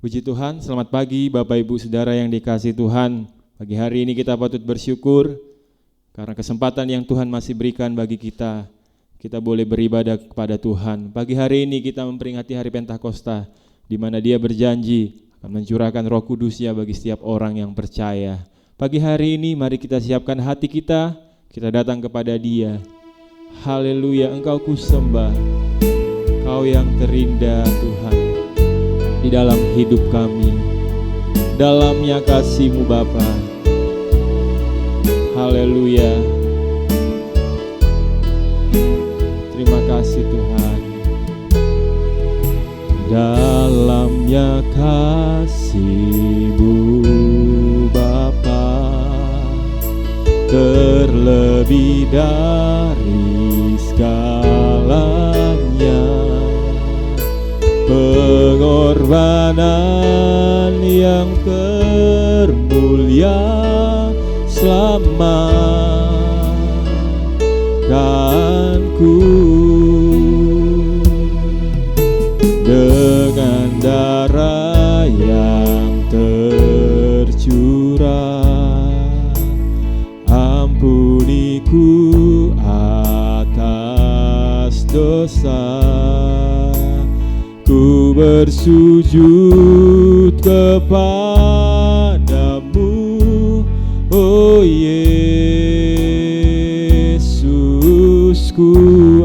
Puji Tuhan, selamat pagi Bapak Ibu Saudara yang dikasihi Tuhan. Pagi hari ini kita patut bersyukur karena kesempatan yang Tuhan masih berikan bagi kita. Kita boleh beribadah kepada Tuhan. Pagi hari ini kita memperingati hari Pentakosta, di mana Dia berjanji akan mencurahkan Roh Kudus-Nya bagi setiap orang yang percaya. Pagi hari ini mari kita siapkan hati kita datang kepada Dia. Haleluya, Engkau kusembah, Kau yang terindah Tuhan di dalam hidup kami, dalamnya kasih-Mu Bapa. Haleluya, terima kasih Tuhan. Dalamnya kasih-Mu Bapa, terlebih dari segalanya, pengorbanan yang termulia selamatkan ku. Dengan darah yang tercurah, ampuniku atas dosa. Ku bersujud kepadamu, oh Yesusku.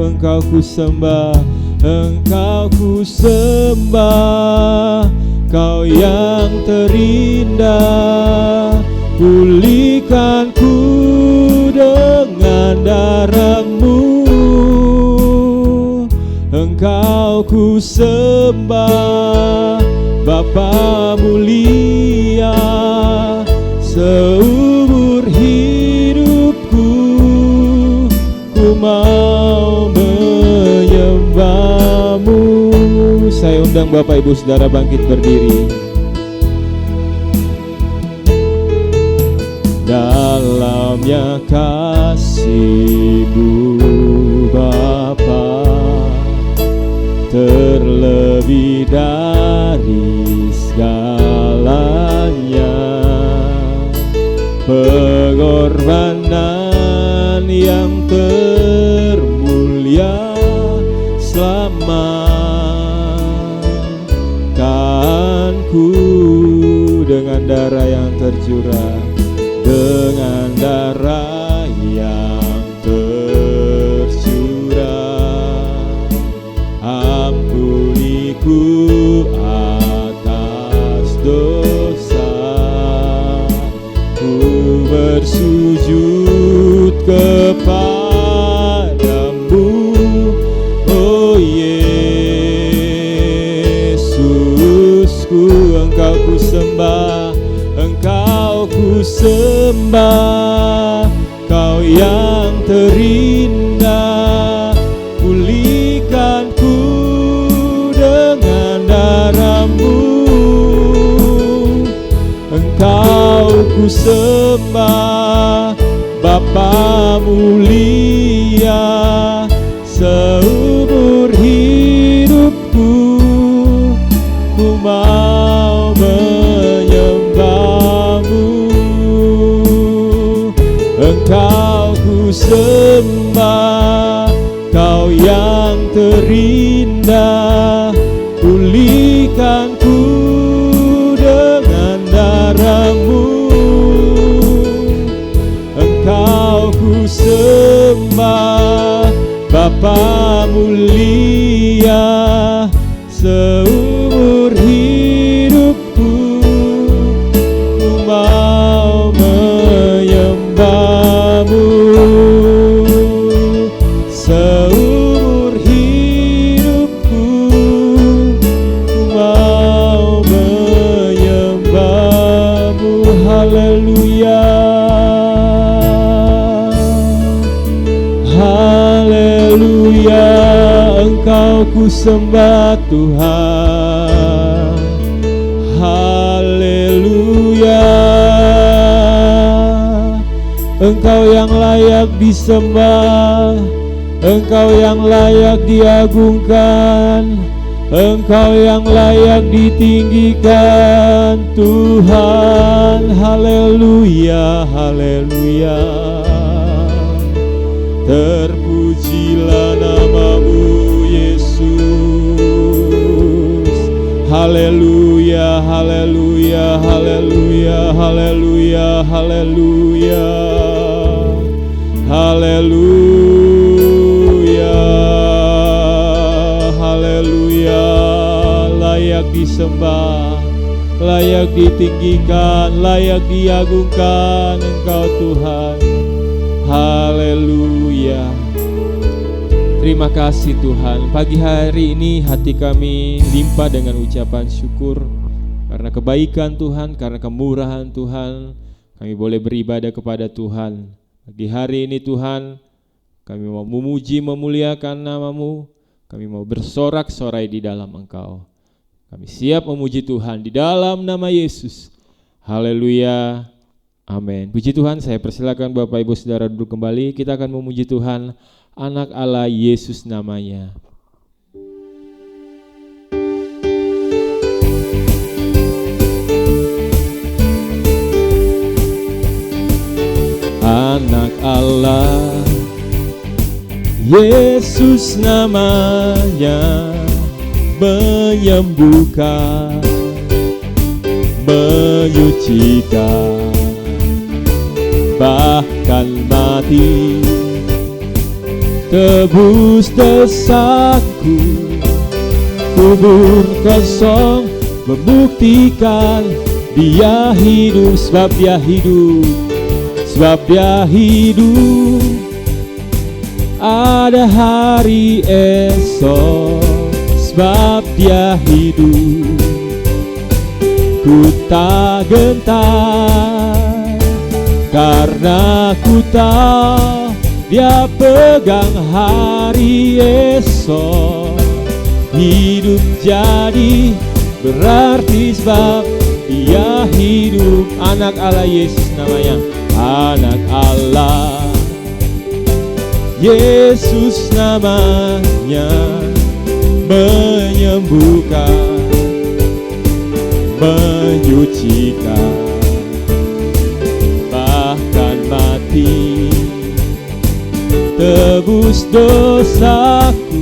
Engkau ku sembah, Engkau ku sembah, Kau yang terindah. Pulihkanku dengan darah-Mu, Engkau ku sembah, Bapa mulia. Seumur hidupku ku mau menyembah-Mu. Saya undang Bapak Ibu Saudara bangkit berdiri. Dalamnya kasih-Mu Bapa, terlebih dari segalanya, pengorbanan yang termulia selamatkan ku. Dengan darah yang tercurah, dengan darah yang tercurah, ampuniku atas dosa. Ku bersujud kepadamu, oh Yesusku. Engkau ku sembah, Engkau ku sembah, Kau yang terindah. Pulihkanku dengan darah-Mu, Engkau ku sembah, Bapa mulia. Seumur hidupku ku mau menyembah-Mu, Engkau ku sembah, Kau yang terindah. Pulihkanku dengan darah-Mu, Engkau ku sembah, Bapa mulia. Seumur hidupku ku mau menyembah-Mu. Seumur hidupku ku mau menyembah-Mu. Haleluya, haleluya. Engkau ku sembah Tuhan. Haleluya, Engkau yang layak disembah, Engkau yang layak diagungkan. Engkau yang layak ditinggikan Tuhan. Haleluya, haleluya. Terpujilah nama-Mu Yesus. Haleluya, haleluya, haleluya, haleluya, haleluya. Haleluya, haleluya. Layak disembah, layak ditinggikan, layak diagungkan Engkau Tuhan. Haleluya. Terima kasih Tuhan. Pagi hari ini hati kami limpah dengan ucapan syukur karena kebaikan Tuhan, karena kemurahan Tuhan. Kami boleh beribadah kepada Tuhan. Pagi hari ini Tuhan, kami mau memuji, memuliakan nama-Mu. Kami mau bersorak-sorai di dalam Engkau. Kami siap memuji Tuhan di dalam nama Yesus. Haleluya. Amin. Puji Tuhan, saya persilakan Bapak Ibu Saudara duduk kembali. Kita akan memuji Tuhan, Anak Allah Yesus namanya. Anak Allah Yesus namanya, menyembuhkan, menyucikan, bahkan mati, tebus dosaku. Kubur kosong membuktikan Dia hidup, sebab Dia hidup, sebab Dia hidup. Ada hari esok, sebab Dia hidup. Ku tak gentar, karena ku tahu Dia pegang hari esok. Hidup jadi berarti sebab Dia hidup. Anak Allah Yesus namanya. Anak Allah Yesus namanya, menyembuhkan, menyucikan, bahkan mati, tebus dosaku.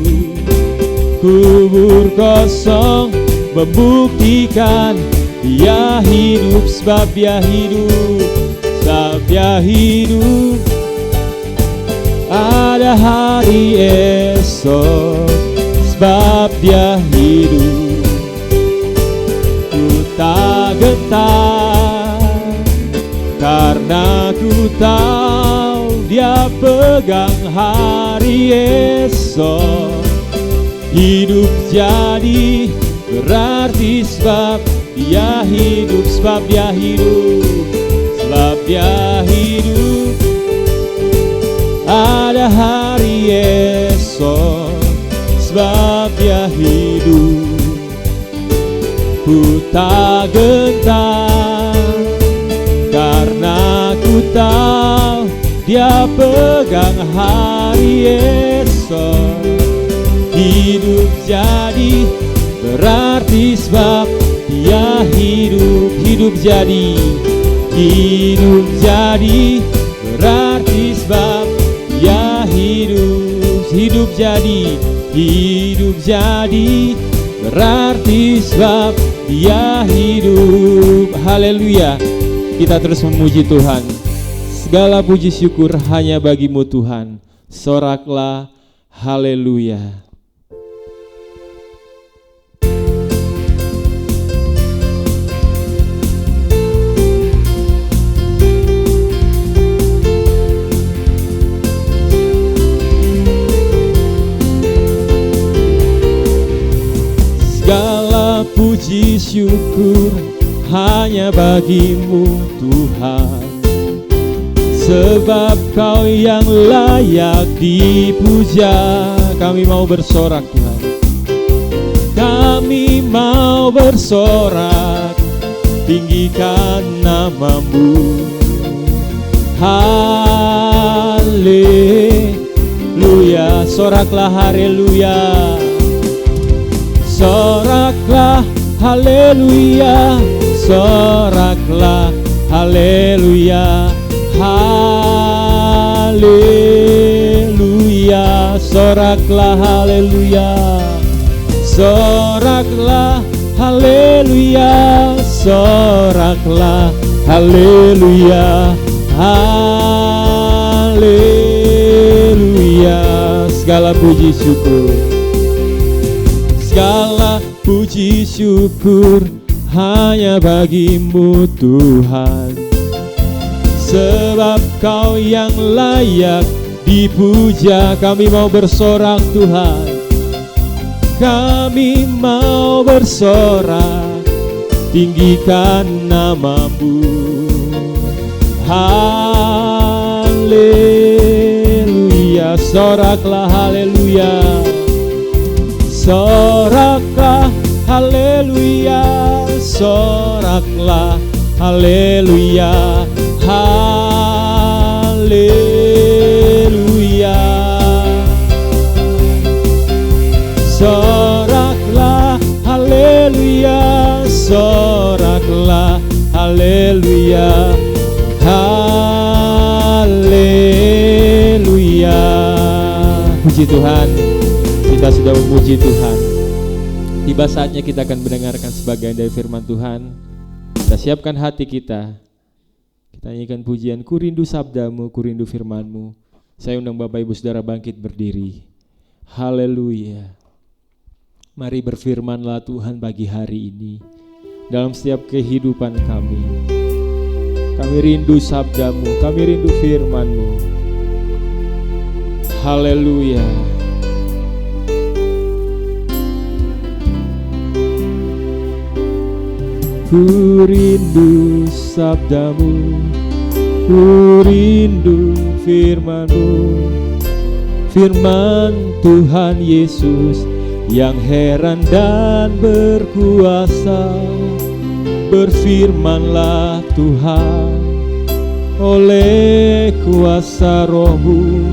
Kubur kosong membuktikan Dia hidup, sebab Dia hidup, sebab Dia hidup. Ada hari esok, sebab Dia hidup. Ku tak gentar, karena ku tahu Dia pegang hari esok. Hidup jadi berarti sebab Dia hidup, sebab Dia hidup, sebab Dia hidup. Ada hari esok, sebab Dia hidup. Ku tak gentar, karena ku tahu Dia pegang hari esok. Hidup jadi berarti sebab Dia hidup. Hidup jadi, hidup jadi berarti sebab Dia hidup. Hidup jadi, hidup jadi berarti sebab Dia hidup. Haleluya. Kita terus memuji Tuhan. Segala puji syukur hanya bagi-Mu Tuhan. Soraklah, haleluya. Segala puji syukur hanya bagi-Mu Tuhan, sebab Kau yang layak dipuja. Kami mau bersorak Tuhan, kami mau bersorak, tinggikan nama-Mu. Haleluya, soraklah haleluya. Soraklah haleluya, soraklah haleluya, haleluya, soraklah haleluya, soraklah haleluya, soraklah haleluya, haleluya. Segala puji syukur, segala puji syukur hanya bagimu Tuhan, sebab Kau yang layak dipuja. Kami mau bersorak Tuhan, kami mau bersorak, tinggikan nama-Mu. Haleluya, soraklah haleluya, soraklah haleluya, soraklah haleluya, haleluya, soraklah haleluya, soraklah haleluya, haleluya. Puji Tuhan, kita sudah memuji Tuhan. Tiba saatnya kita akan mendengarkan sebagian dari firman Tuhan. Kita siapkan hati kita. Kita nyanyikan pujian, ku rindu sabdamu, ku rindu firman-Mu. Saya undang Bapak Ibu Saudara bangkit berdiri. Haleluya. Mari berfirmanlah Tuhan pagi hari ini dalam setiap kehidupan kami. Kami rindu sabdamu, kami rindu firman-Mu. Haleluya. Ku rindu sabdamu, ku rindu firman-Mu, firman Tuhan Yesus yang heran dan berkuasa. Berfirmanlah Tuhan, oleh kuasa Roh-Mu,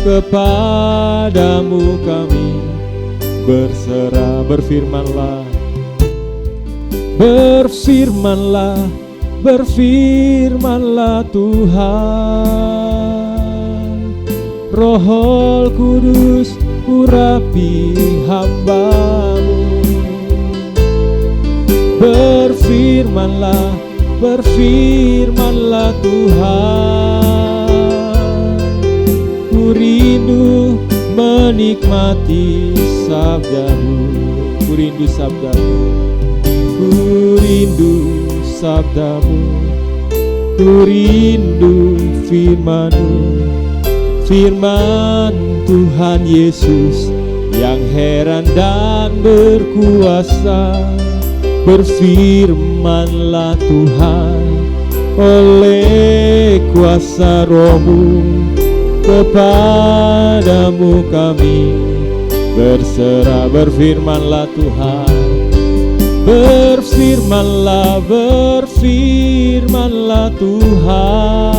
kepadamu kami berserah. Berfirmanlah, berfirmanlah, berfirmanlah Tuhan. Roh Kudus urapi hamba-Mu. Berfirmanlah, berfirmanlah Tuhan. Ku rindu menikmati sabda-Mu, ku rindu sabda-Mu, ku rindu sabda-Mu, ku rindu firman-Mu, firman Tuhan Yesus yang heran dan berkuasa. Berfirmanlah Tuhan, oleh kuasa Roh-Mu, kepadamu kami berserah. Berfirmanlah Tuhan, berfirmanlah, berfirmanlah Tuhan.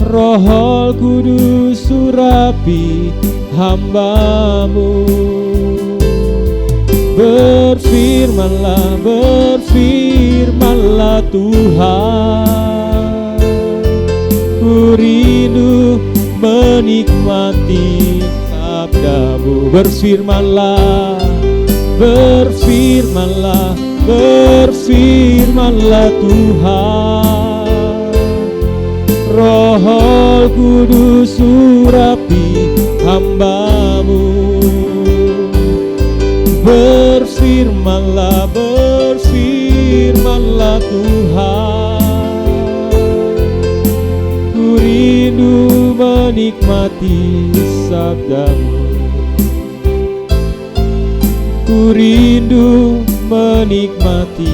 Roh Kudus urapi hamba-Mu. Berfirmanlah, berfirmanlah Tuhan. Ku rindu menikmati sabda-Mu. Berfirmanlah, berfirmanlah, berfirmanlah Tuhan. Roh Kudus urapi hamba-Mu. Berfirmanlah, berfirmanlah Tuhan. Ku rindu menikmati sabda-Mu. Ku rindu menikmati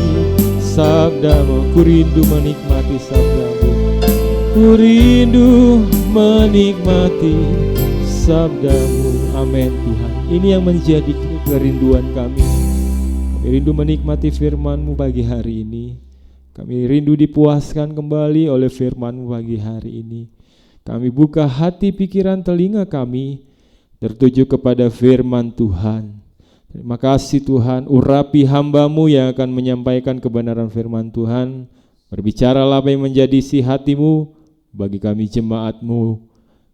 sabda-Mu. Ku rindu menikmati sabda-Mu. Ku rindu menikmati sabda-Mu. Amin Tuhan. Ini yang menjadi kerinduan kami. Kami rindu menikmati firman-Mu pagi hari ini. Kami rindu dipuaskan kembali oleh firman-Mu pagi hari ini. Kami buka hati, pikiran, telinga kami tertuju kepada firman Tuhan. Terima kasih Tuhan, urapi hamba-Mu yang akan menyampaikan kebenaran firman Tuhan. Berbicaralah apa yang menjadi isi hati-Mu bagi kami jemaat-Mu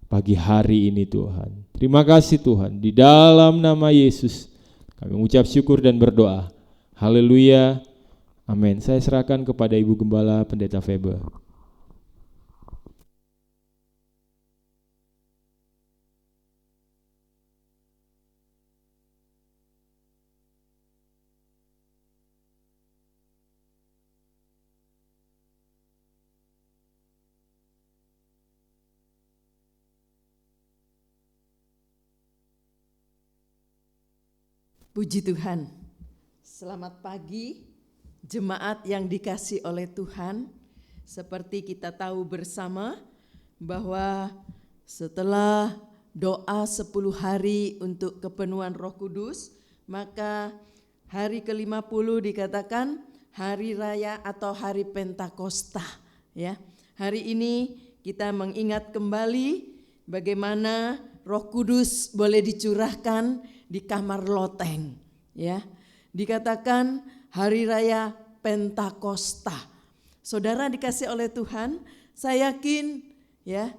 pagi hari ini Tuhan. Terima kasih Tuhan, di dalam nama Yesus kami mengucap syukur dan berdoa. Haleluya, amin. Saya serahkan kepada Ibu Gembala Pendeta Faber. Puji Tuhan, selamat pagi jemaat yang dikasih oleh Tuhan. Seperti kita tahu bersama bahwa setelah doa 10 hari untuk kepenuhan Roh Kudus, maka hari ke-50 dikatakan hari raya atau hari Pentakosta. Ya, hari ini kita mengingat kembali bagaimana Roh Kudus boleh dicurahkan di kamar loteng, ya. Dikatakan hari raya Pentakosta. Saudara dikasih oleh Tuhan, saya yakin ya,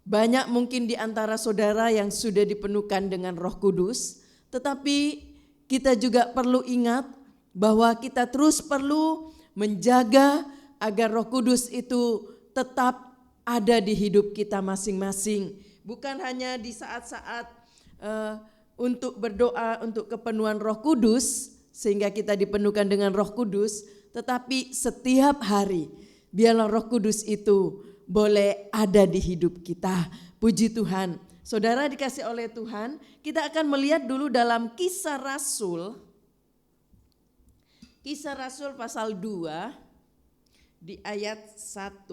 banyak mungkin di antara saudara yang sudah dipenuhkan dengan Roh Kudus, tetapi kita juga perlu ingat bahwa kita terus perlu menjaga agar Roh Kudus itu tetap ada di hidup kita masing-masing. Bukan hanya di saat-saat untuk berdoa untuk kepenuhan Roh Kudus sehingga kita dipenuhkan dengan Roh Kudus, tetapi setiap hari biarlah Roh Kudus itu boleh ada di hidup kita. Puji Tuhan. Saudara dikasih oleh Tuhan, kita akan melihat dulu dalam Kisah Rasul. Kisah Rasul pasal 2 di ayat 1.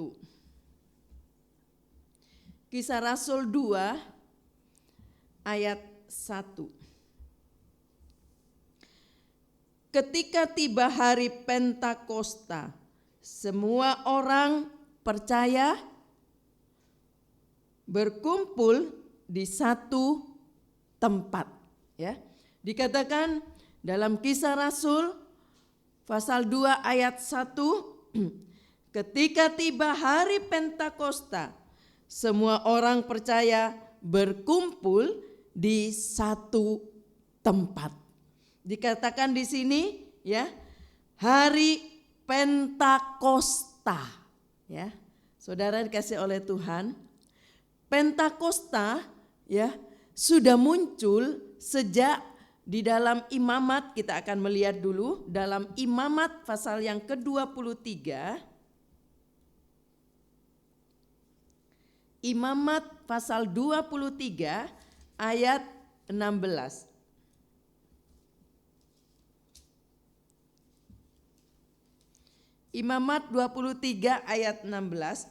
Kisah Rasul 2 ayat 1. Ketika tiba hari Pentakosta, semua orang percaya berkumpul di satu tempat. Ya, dikatakan dalam Kisah Rasul pasal 2 ayat 1, ketika tiba hari Pentakosta, semua orang percaya berkumpul di satu tempat. Dikatakan di sini ya, hari Pentakosta, ya. Saudara dikasih oleh Tuhan, Pentakosta ya sudah muncul sejak di dalam Imamat. Kita akan melihat dulu dalam Imamat pasal yang ke-23. Imamat pasal 23 ayat 16. Imamat 23 ayat 16.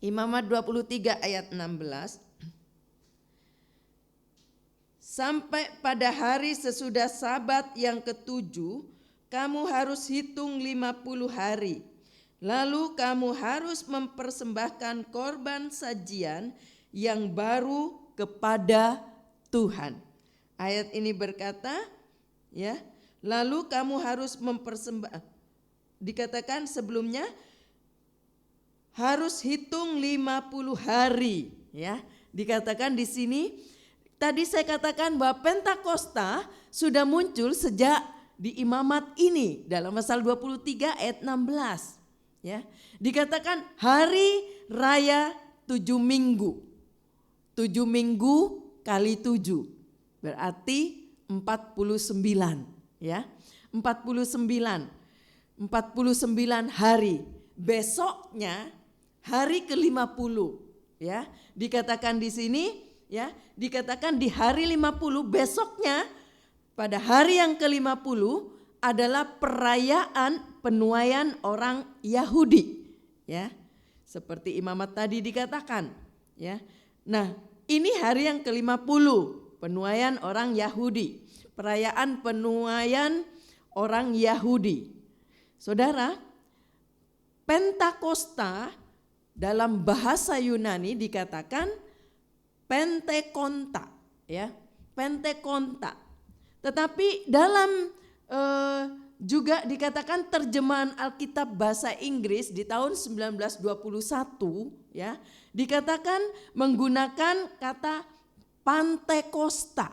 Imamat 23 ayat 16. Sampai pada hari sesudah Sabat yang ke-7, kamu harus hitung 50 hari. Lalu kamu harus mempersembahkan korban sajian yang baru kepada Tuhan. Ayat ini berkata, ya, lalu kamu harus mempersembahkan, dikatakan sebelumnya harus hitung 50 hari, ya. Dikatakan di sini, tadi saya katakan bahwa Pentakosta sudah muncul sejak di Imamat ini dalam pasal 23 ayat 16. Ya, dikatakan hari raya 7 minggu. 7 minggu kali 7 berarti 49, ya. 49 hari. Besoknya hari ke-50, ya. Dikatakan di sini, ya, dikatakan di hari 50 besoknya pada hari yang ke-50 adalah perayaan penuaian orang Yahudi, ya. Seperti Imamat tadi dikatakan, ya. Nah, ini hari yang ke-50, penuaian orang Yahudi, perayaan penuaian orang Yahudi. Saudara, Pentakosta dalam bahasa Yunani dikatakan Pentekonta, ya, Pentekonta. Tetapi dalam juga dikatakan terjemahan Alkitab bahasa Inggris di tahun 1921 ya, dikatakan menggunakan kata Pantekosta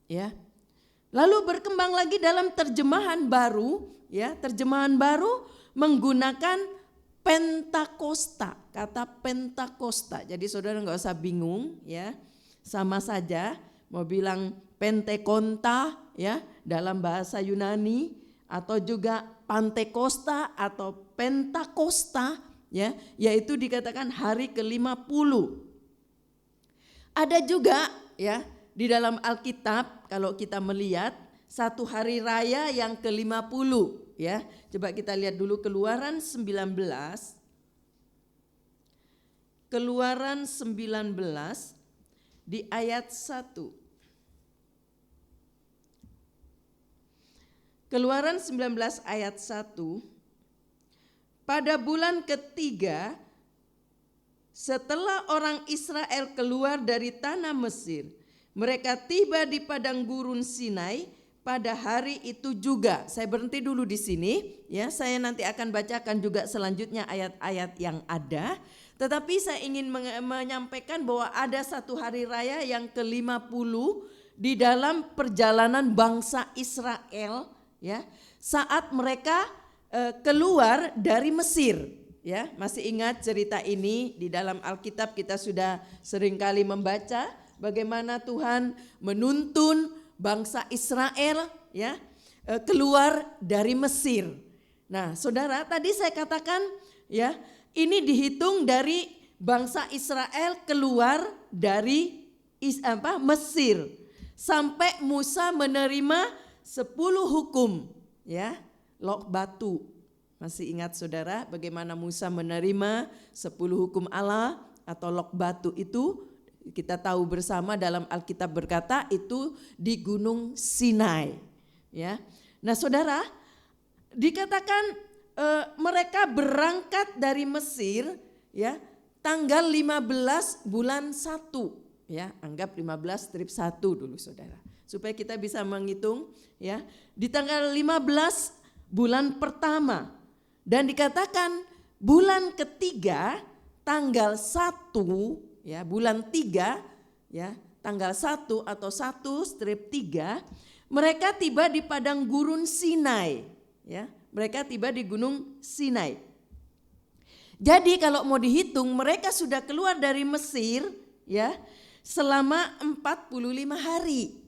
ya. Lalu berkembang lagi dalam terjemahan baru ya, terjemahan baru menggunakan Pentakosta, kata Pentakosta. Jadi saudara nggak usah bingung ya, sama saja mau bilang Pentekonta ya dalam bahasa Yunani atau juga Pantekosta atau Pentakosta ya, yaitu dikatakan hari ke-50. Ada juga ya di dalam Alkitab kalau kita melihat satu hari raya yang ke-50 ya. Coba kita lihat dulu Keluaran 19. Keluaran 19 di ayat 1. Keluaran 19 ayat 1. Pada bulan ketiga setelah orang Israel keluar dari tanah Mesir, mereka tiba di padang gurun Sinai pada hari itu juga. Saya berhenti dulu di sini ya, saya nanti akan bacakan juga selanjutnya ayat-ayat yang ada. Tetapi saya ingin menyampaikan bahwa ada satu hari raya yang ke-50 di dalam perjalanan bangsa Israel ya, saat mereka keluar dari Mesir ya. Masih ingat cerita ini di dalam Alkitab, kita sudah seringkali membaca bagaimana Tuhan menuntun bangsa Israel ya keluar dari Mesir. Nah, saudara, tadi saya katakan ya, ini dihitung dari bangsa Israel keluar dari Mesir sampai Musa menerima 10 hukum ya, lok batu. Masih ingat saudara bagaimana Musa menerima 10 hukum Allah atau lok batu itu? Kita tahu bersama dalam Alkitab berkata itu di Gunung Sinai ya. Nah saudara, dikatakan mereka berangkat dari Mesir ya tanggal 15 bulan 1 ya, anggap 15/1 dulu saudara, supaya kita bisa menghitung ya, di tanggal 15 bulan pertama, dan dikatakan bulan ketiga tanggal 1 ya, bulan 3 ya, tanggal 1 atau 1/3 mereka tiba di padang gurun Sinai ya, mereka tiba di gunung Sinai. Jadi kalau mau dihitung mereka sudah keluar dari Mesir ya selama 45 hari.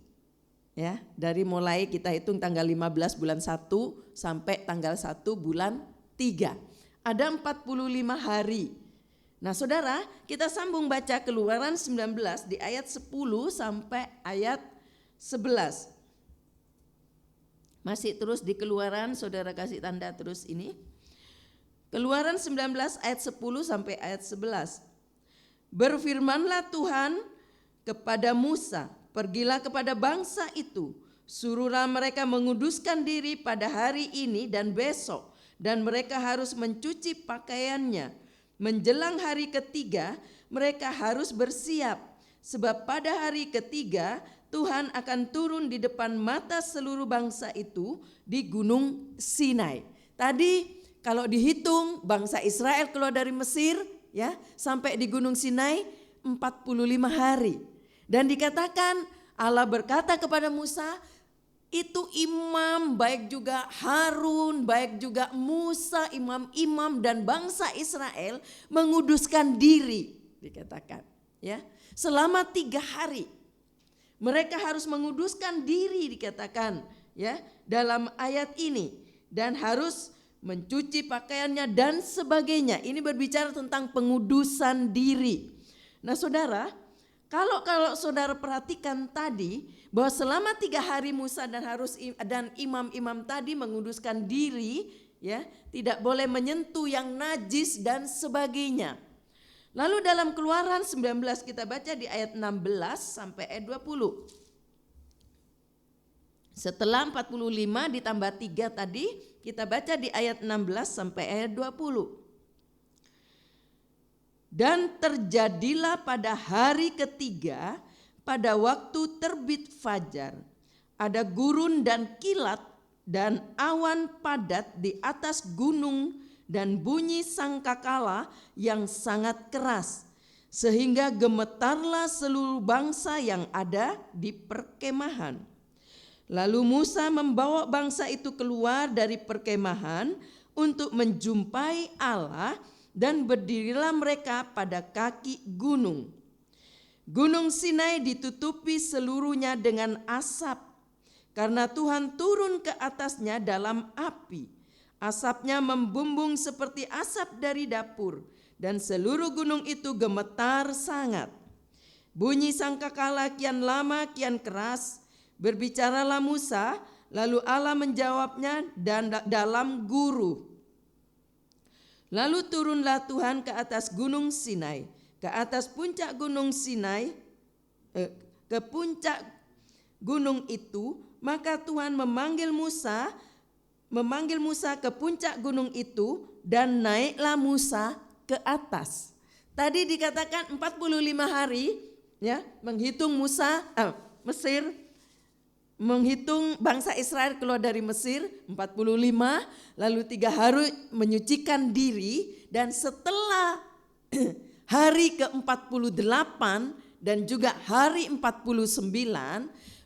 Ya, dari mulai kita hitung tanggal 15 bulan 1 sampai tanggal 1 bulan 3. Ada 45 hari. Nah saudara, kita sambung baca Keluaran 19 di ayat 10 sampai ayat 11. Masih terus di Keluaran, saudara kasih tanda terus ini. Keluaran 19 ayat 10 sampai ayat 11. Berfirmanlah Tuhan kepada Musa, pergilah kepada bangsa itu, suruhlah mereka menguduskan diri pada hari ini dan besok, dan mereka harus mencuci pakaiannya. Menjelang hari ketiga mereka harus bersiap, sebab pada hari ketiga Tuhan akan turun di depan mata seluruh bangsa itu di gunung Sinai. Tadi kalau dihitung bangsa Israel keluar dari Mesir ya sampai di gunung Sinai 45 hari. Dan dikatakan Allah berkata kepada Musa, itu imam, baik juga Harun, baik juga Musa, imam-imam dan bangsa Israel menguduskan diri, dikatakan ya. Selama 3 hari mereka harus menguduskan diri, dikatakan ya dalam ayat ini, dan harus mencuci pakaiannya dan sebagainya. Ini berbicara tentang pengudusan diri. Nah saudara, kalau saudara perhatikan tadi bahwa selama 3 hari Musa dan imam-imam tadi menguduskan diri ya, tidak boleh menyentuh yang najis dan sebagainya. Lalu dalam Keluaran 19 kita baca di ayat 16 sampai ayat 20. Setelah 45 ditambah 3 tadi, kita baca di ayat 16 sampai ayat 20. Dan terjadilah pada hari ketiga pada waktu terbit fajar, ada gurun dan kilat dan awan padat di atas gunung dan bunyi sangkakala yang sangat keras, sehingga gemetarlah seluruh bangsa yang ada di perkemahan. Lalu Musa membawa bangsa itu keluar dari perkemahan untuk menjumpai Allah, dan berdirilah mereka pada kaki gunung. Gunung Sinai ditutupi seluruhnya dengan asap, karena Tuhan turun ke atasnya dalam api. Asapnya membumbung seperti asap dari dapur, dan seluruh gunung itu gemetar sangat. Bunyi sangkakala kian lama kian keras. Berbicaralah Musa, lalu Allah menjawabnya dan dalam guruh. Lalu turunlah Tuhan ke atas gunung Sinai, ke atas puncak gunung Sinai, ke puncak gunung itu. Maka Tuhan memanggil Musa ke puncak gunung itu, dan naiklah Musa ke atas. Tadi dikatakan 45 hari, ya, menghitung menghitung bangsa Israel keluar dari Mesir 45, lalu 3 hari menyucikan diri, dan setelah hari ke-48 dan juga hari 49,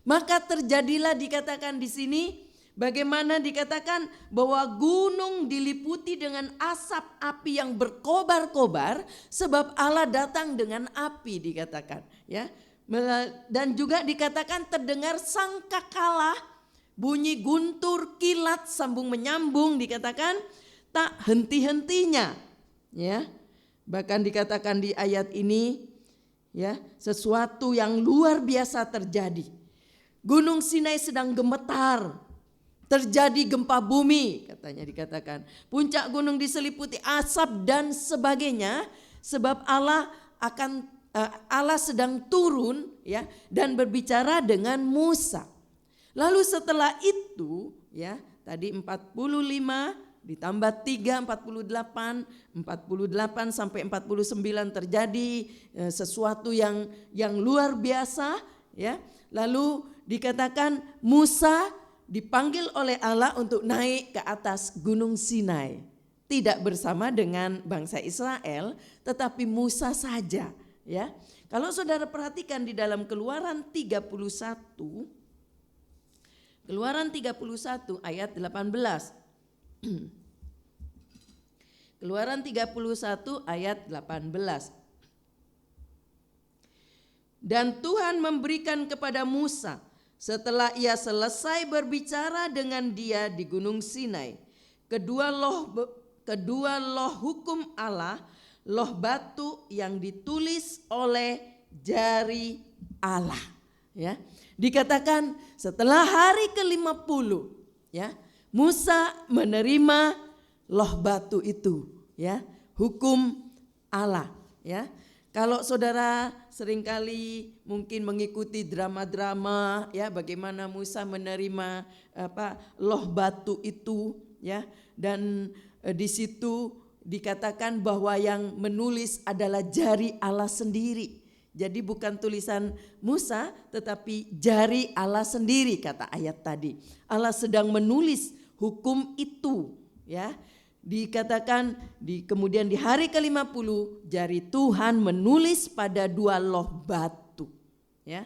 maka terjadilah dikatakan di sini, bagaimana dikatakan bahwa gunung diliputi dengan asap api yang berkobar-kobar, sebab Allah datang dengan api dikatakan, ya. Dan juga dikatakan terdengar sangkakala, bunyi guntur, kilat, sambung menyambung, dikatakan tak henti-hentinya, ya. Bahkan dikatakan di ayat ini, ya, sesuatu yang luar biasa terjadi. Gunung Sinai sedang gemetar, terjadi gempa bumi, katanya dikatakan. Puncak gunung diseliputi asap dan sebagainya, sebab Allah sedang turun, ya, dan berbicara dengan Musa. Lalu setelah itu, ya, tadi 45 ditambah 3 48 sampai 49 terjadi sesuatu yang luar biasa, ya. Lalu dikatakan Musa dipanggil oleh Allah untuk naik ke atas gunung Sinai. Tidak bersama dengan bangsa Israel, tetapi Musa saja, ya. Kalau saudara perhatikan di dalam Keluaran 31 ayat 18. Keluaran 31 ayat 18. Dan Tuhan memberikan kepada Musa setelah ia selesai berbicara dengan dia di gunung Sinai kedua loh hukum Allah, loh batu yang ditulis oleh jari Allah, ya. Dikatakan setelah hari ke-50, ya, Musa menerima loh batu itu, ya, hukum Allah, ya. Kalau saudara seringkali mungkin mengikuti drama-drama, ya, bagaimana Musa menerima loh batu itu, ya, dan di situ dikatakan bahwa yang menulis adalah jari Allah sendiri. Jadi bukan tulisan Musa, tetapi jari Allah sendiri, kata ayat tadi. Allah sedang menulis hukum itu, ya. Dikatakan kemudian di hari ke-50 jari Tuhan menulis pada 2 loh batu, ya.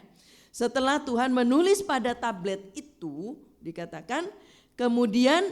Setelah Tuhan menulis pada tablet itu, dikatakan kemudian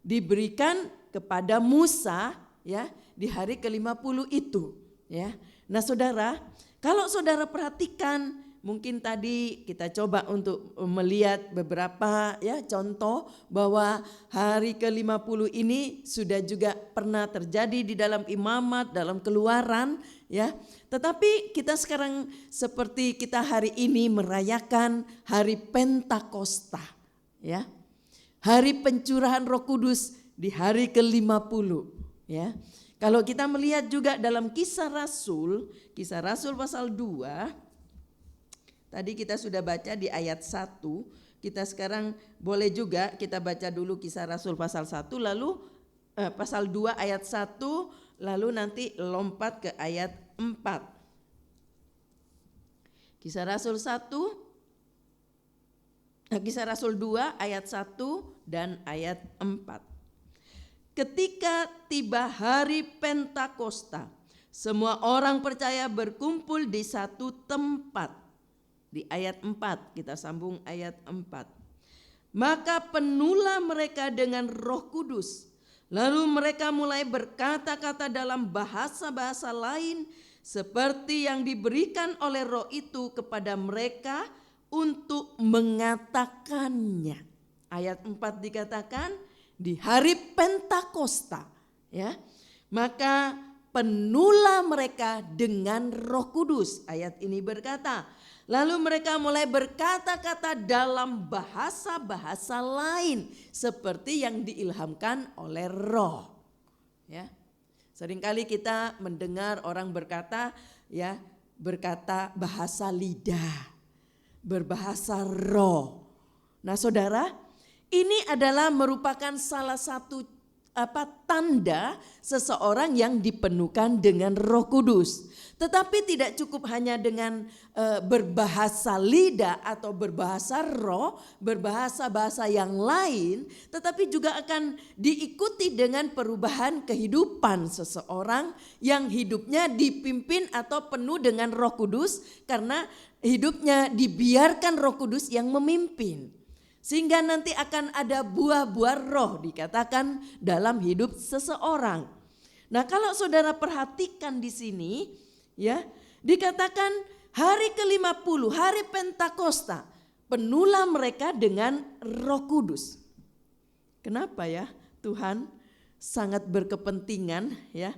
diberikan kepada Musa, ya, di hari ke-50 itu, ya. Nah, saudara, kalau saudara perhatikan, mungkin tadi kita coba untuk melihat beberapa, ya, contoh bahwa hari ke-50 ini sudah juga pernah terjadi di dalam Imamat, dalam Keluaran, ya. Tetapi kita sekarang seperti kita hari ini merayakan hari Pentakosta, ya. Hari pencurahan Roh Kudus di hari ke-50, ya. Kalau kita melihat juga dalam Kisah Rasul pasal 2, tadi kita sudah baca di ayat 1, kita sekarang boleh juga kita baca dulu Kisah Rasul pasal 1, lalu pasal 2 ayat 1, lalu nanti lompat ke ayat 4. Kisah Rasul 2 ayat 1 dan ayat 4. Ketika tiba hari Pentakosta, semua orang percaya berkumpul di satu tempat. Di ayat 4, kita sambung ayat 4. Maka penuhlah mereka dengan Roh Kudus. Lalu mereka mulai berkata-kata dalam bahasa-bahasa lain seperti yang diberikan oleh Roh itu kepada mereka untuk mengatakannya. Ayat 4 dikatakan di hari Pentakosta, ya. Maka penuhlah mereka dengan Roh Kudus. Ayat ini berkata, lalu mereka mulai berkata-kata dalam bahasa-bahasa lain seperti yang diilhamkan oleh Roh. Ya. Seringkali kita mendengar orang berkata, ya, berkata bahasa lidah, berbahasa roh. Nah, Saudara, ini adalah merupakan salah satu tanda seseorang yang dipenuhkan dengan Roh Kudus. Tetapi tidak cukup hanya dengan berbahasa lidah atau berbahasa roh, berbahasa-bahasa yang lain, tetapi juga akan diikuti dengan perubahan kehidupan seseorang yang hidupnya dipimpin atau penuh dengan Roh Kudus karena hidupnya dibiarkan Roh Kudus yang memimpin. Sehingga nanti akan ada buah-buah roh dikatakan dalam hidup seseorang. Nah, kalau saudara perhatikan di sini, ya, dikatakan hari ke-50, hari Pentakosta, penuhlah mereka dengan Roh Kudus. Kenapa ya Tuhan sangat berkepentingan, ya,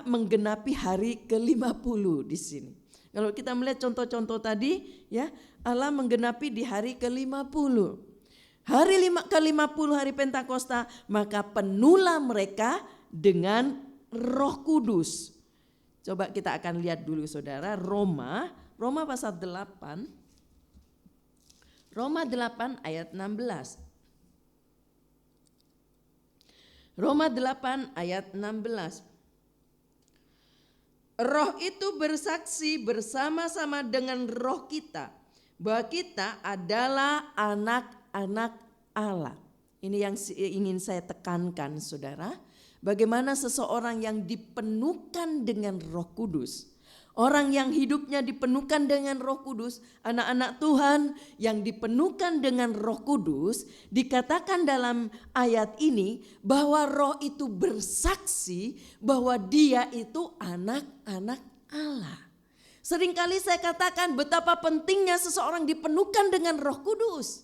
menggenapi hari ke-50 di sini. Kalau kita melihat contoh-contoh tadi, ya, Allah menggenapi di hari ke-50. Hari ke-50 hari Pentakosta, maka penuhlah mereka dengan Roh Kudus. Coba kita akan lihat dulu Saudara, Roma pasal 8. Roma 8 ayat 16. Roma 8 ayat 16. Roh itu bersaksi bersama-sama dengan roh kita bahwa kita adalah anak-anak Allah. Ini yang ingin saya tekankan Saudara. Bagaimana seseorang yang dipenuhkan dengan Roh Kudus, orang yang hidupnya dipenuhkan dengan Roh Kudus, anak-anak Tuhan yang dipenuhkan dengan Roh Kudus, dikatakan dalam ayat ini bahwa Roh itu bersaksi bahwa dia itu anak-anak Allah. Seringkali saya katakan betapa pentingnya seseorang dipenuhkan dengan Roh Kudus.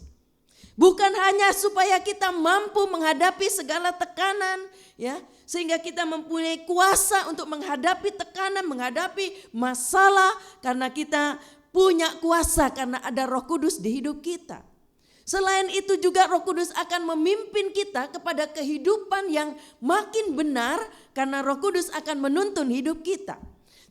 Bukan hanya supaya kita mampu menghadapi segala tekanan, ya, sehingga kita mempunyai kuasa untuk menghadapi tekanan, menghadapi masalah karena kita punya kuasa karena ada Roh Kudus di hidup kita. Selain itu juga Roh Kudus akan memimpin kita kepada kehidupan yang makin benar karena Roh Kudus akan menuntun hidup kita.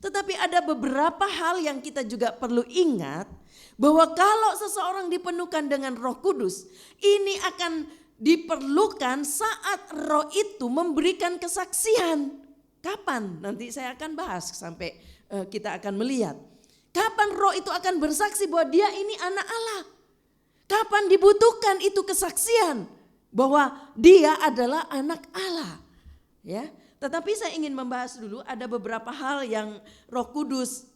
Tetapi ada beberapa hal yang kita juga perlu ingat bahwa kalau seseorang dipenuhkan dengan Roh Kudus, ini akan diperlukan saat Roh itu memberikan kesaksian. Kapan? Nanti saya akan bahas sampai kita akan melihat. Kapan Roh itu akan bersaksi bahwa dia ini anak Allah? Kapan dibutuhkan itu kesaksian bahwa dia adalah anak Allah? Ya. Tetapi saya ingin membahas dulu ada beberapa hal yang Roh Kudus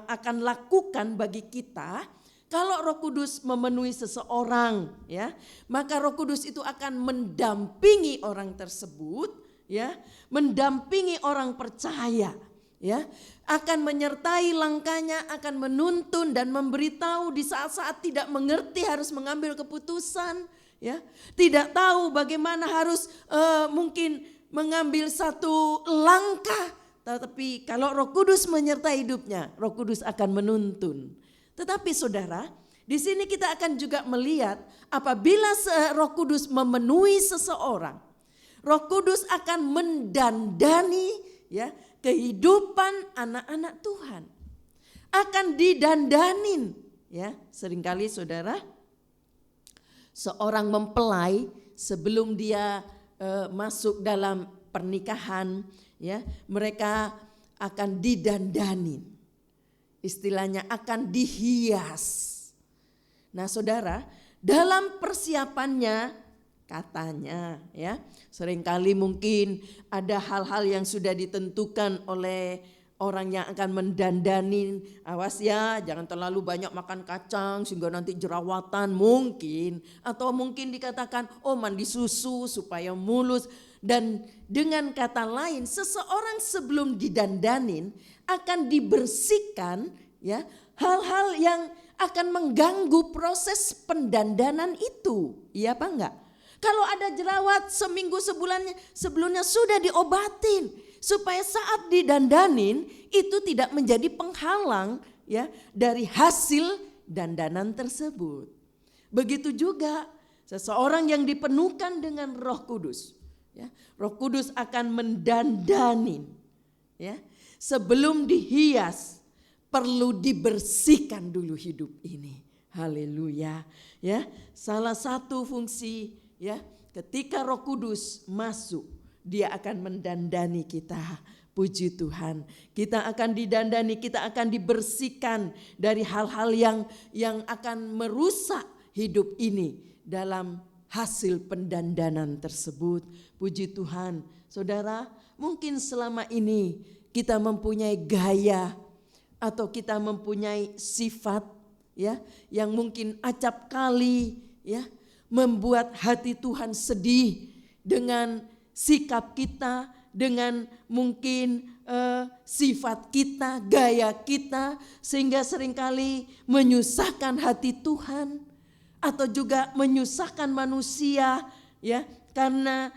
akan lakukan bagi kita. Kalau Roh Kudus memenuhi seseorang, ya, maka Roh Kudus itu akan mendampingi orang tersebut, ya, mendampingi orang percaya, ya, akan menyertai langkahnya, akan menuntun dan memberitahu di saat-saat tidak mengerti harus mengambil keputusan, ya, tidak tahu bagaimana harus mungkin mengambil satu langkah, tetapi kalau Roh Kudus menyertai hidupnya, Roh Kudus akan menuntun. Tetapi Saudara, di sini kita akan juga melihat apabila Roh Kudus memenuhi seseorang, Roh Kudus akan mendandani, ya, kehidupan anak-anak Tuhan. Akan didandanin, ya. Seringkali Saudara, seorang mempelai sebelum dia masuk dalam pernikahan, ya, mereka akan didandanin. istilahnya akan dihias. Nah saudara, dalam persiapannya katanya ya, seringkali mungkin ada hal-hal yang sudah ditentukan oleh orang yang akan mendandanin. Awas ya, jangan terlalu banyak makan kacang sehingga nanti jerawatan mungkin. Atau mungkin dikatakan mandi susu supaya mulus. Dan dengan kata lain, seseorang sebelum didandanin akan dibersihkan ya, hal-hal yang akan mengganggu proses pendandanan itu. Iya apa enggak? Kalau ada jerawat seminggu sebulan sebelumnya sudah diobatin supaya saat didandanin itu tidak menjadi penghalang ya dari hasil dandanan tersebut. Begitu juga seseorang yang dipenuhkan dengan Roh Kudus. Ya, Roh Kudus akan mendandanin. Ya, sebelum dihias perlu dibersihkan dulu hidup ini. Haleluya. Ya, salah satu fungsi ya ketika Roh Kudus masuk, dia akan mendandani kita. Puji Tuhan. Kita akan didandani, kita akan dibersihkan dari hal-hal yang akan merusak hidup ini dalam hasil pendandanan tersebut. Puji Tuhan. Saudara, mungkin selama ini kita mempunyai gaya atau kita mempunyai sifat ya yang mungkin acap kali ya membuat hati Tuhan sedih dengan sikap kita, dengan mungkin sifat kita, gaya kita, sehingga seringkali menyusahkan hati Tuhan atau juga menyusahkan manusia ya karena